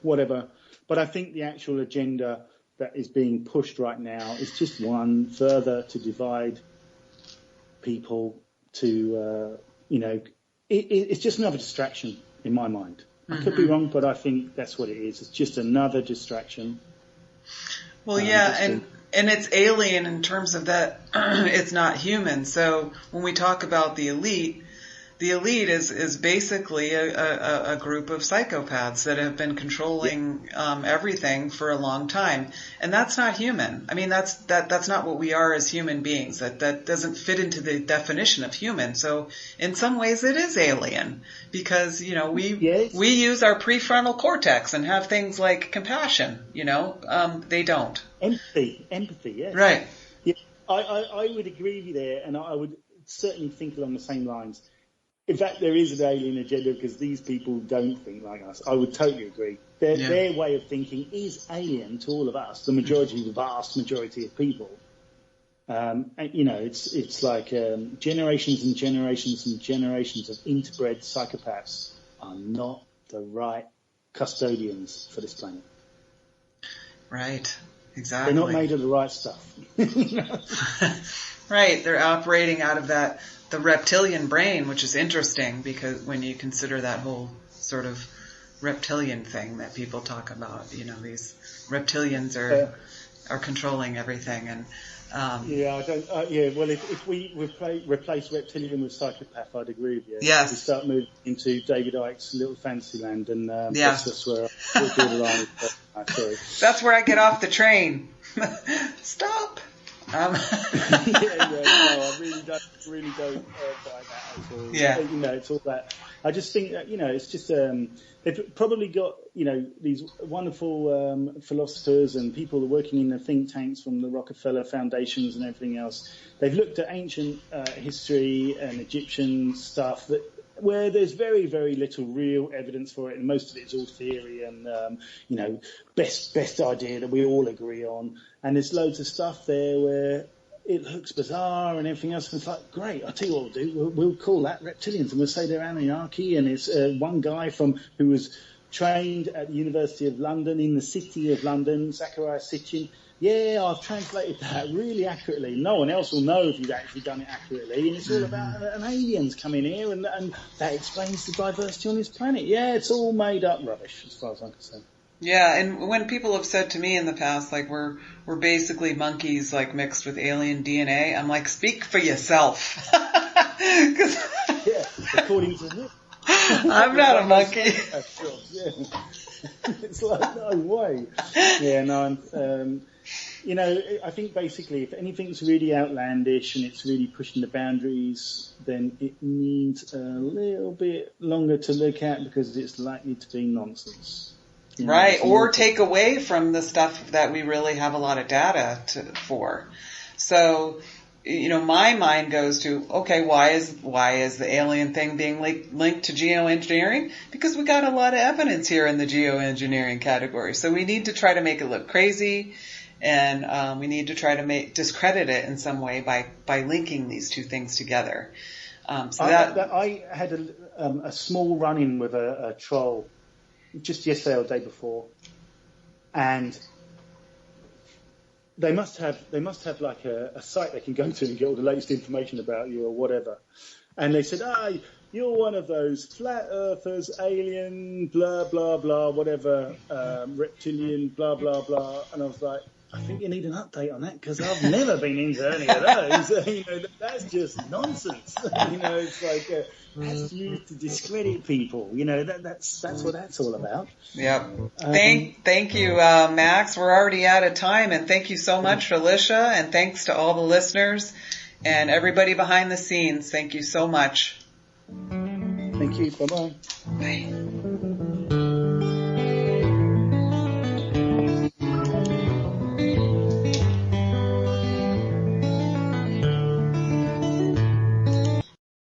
whatever. But I think the actual agenda that is being pushed right now is just one further to divide people to, it's just another distraction in my mind. I could be wrong, but I think that's what it is. It's just another distraction. Well, and it's alien in terms of that it's not human. So when we talk about the elite is basically a group of psychopaths that have been controlling everything for a long time, and that's not human. I mean, that's not what we are as human beings. That doesn't fit into the definition of human. So in some ways, it is alien because we use our prefrontal cortex and have things like compassion. They don't. Empathy, yes. Right. Yeah, I would agree with you there, and I would certainly think along the same lines. In fact, there is an alien agenda because these people don't think like us. I would totally agree. Their way of thinking is alien to all of us, the vast majority of people. It's like generations and generations and generations of interbred psychopaths are not the right custodians for this planet. Right, exactly. They're not made of the right stuff. Right, they're operating out of the reptilian brain, which is interesting because when you consider that whole sort of reptilian thing that people talk about. These reptilians are controlling everything, and I don't. Well, if we replace reptilian with psychopath, I'd agree with you. Yes. We start moving into David Icke's Little Fantasyland, and Yes. that's where we'll draw the line. Sorry. That's where I get off the train. Stop. No, I really don't buy that at all. Yeah. It's all that. I just think that, it's just, they've probably got, these wonderful philosophers and people that are working in the think tanks from the Rockefeller Foundations and everything else. They've looked at ancient history and Egyptian stuff where there's very, very little real evidence for it, and most of it is all theory and, best idea that we all agree on. And there's loads of stuff there where it looks bizarre and everything else. And it's like, great, I'll tell you what we'll do. We'll call that reptilians, and we'll say they're Anunnaki. And it's one guy who was trained at the University of London, in the city of London, Zachariah Sitchin. Yeah, I've translated that really accurately. No one else will know if you've actually done it accurately. And it's all about an aliens coming here, and that explains the diversity on this planet. Yeah, it's all made up rubbish, as far as I'm concerned. Yeah, and when people have said to me in the past, like, we're basically monkeys, like, mixed with alien DNA, I'm like, speak for yourself. Yeah, according to this. I'm not a monkey. Yeah. It's like, no way. Yeah, no, I think basically if anything's really outlandish and it's really pushing the boundaries, then it needs a little bit longer to look at, because it's likely to be nonsense. Right, or take away from the stuff that we really have a lot of data for. So, my mind goes to, okay, why is the alien thing being linked to geoengineering? Because we got a lot of evidence here in the geoengineering category. So we need to try to make it look crazy, and we need to try to discredit it in some way by linking these two things together. I had a small run-in with a troll just yesterday or the day before, and they must have like a site they can go to and get all the latest information about you or whatever. And they said, you're one of those flat earthers, alien, blah, blah, blah, whatever, reptilian, blah, blah, blah. And I was like, I think you need an update on that, because I've never been into any of those. That's just nonsense. It's like that's used to discredit people. That's what that's all about. Yep. Thank you, Max. We're already out of time, and thank you so much, Alisha, and thanks to all the listeners and everybody behind the scenes. Thank you so much. Thank you. Bye-bye. Bye.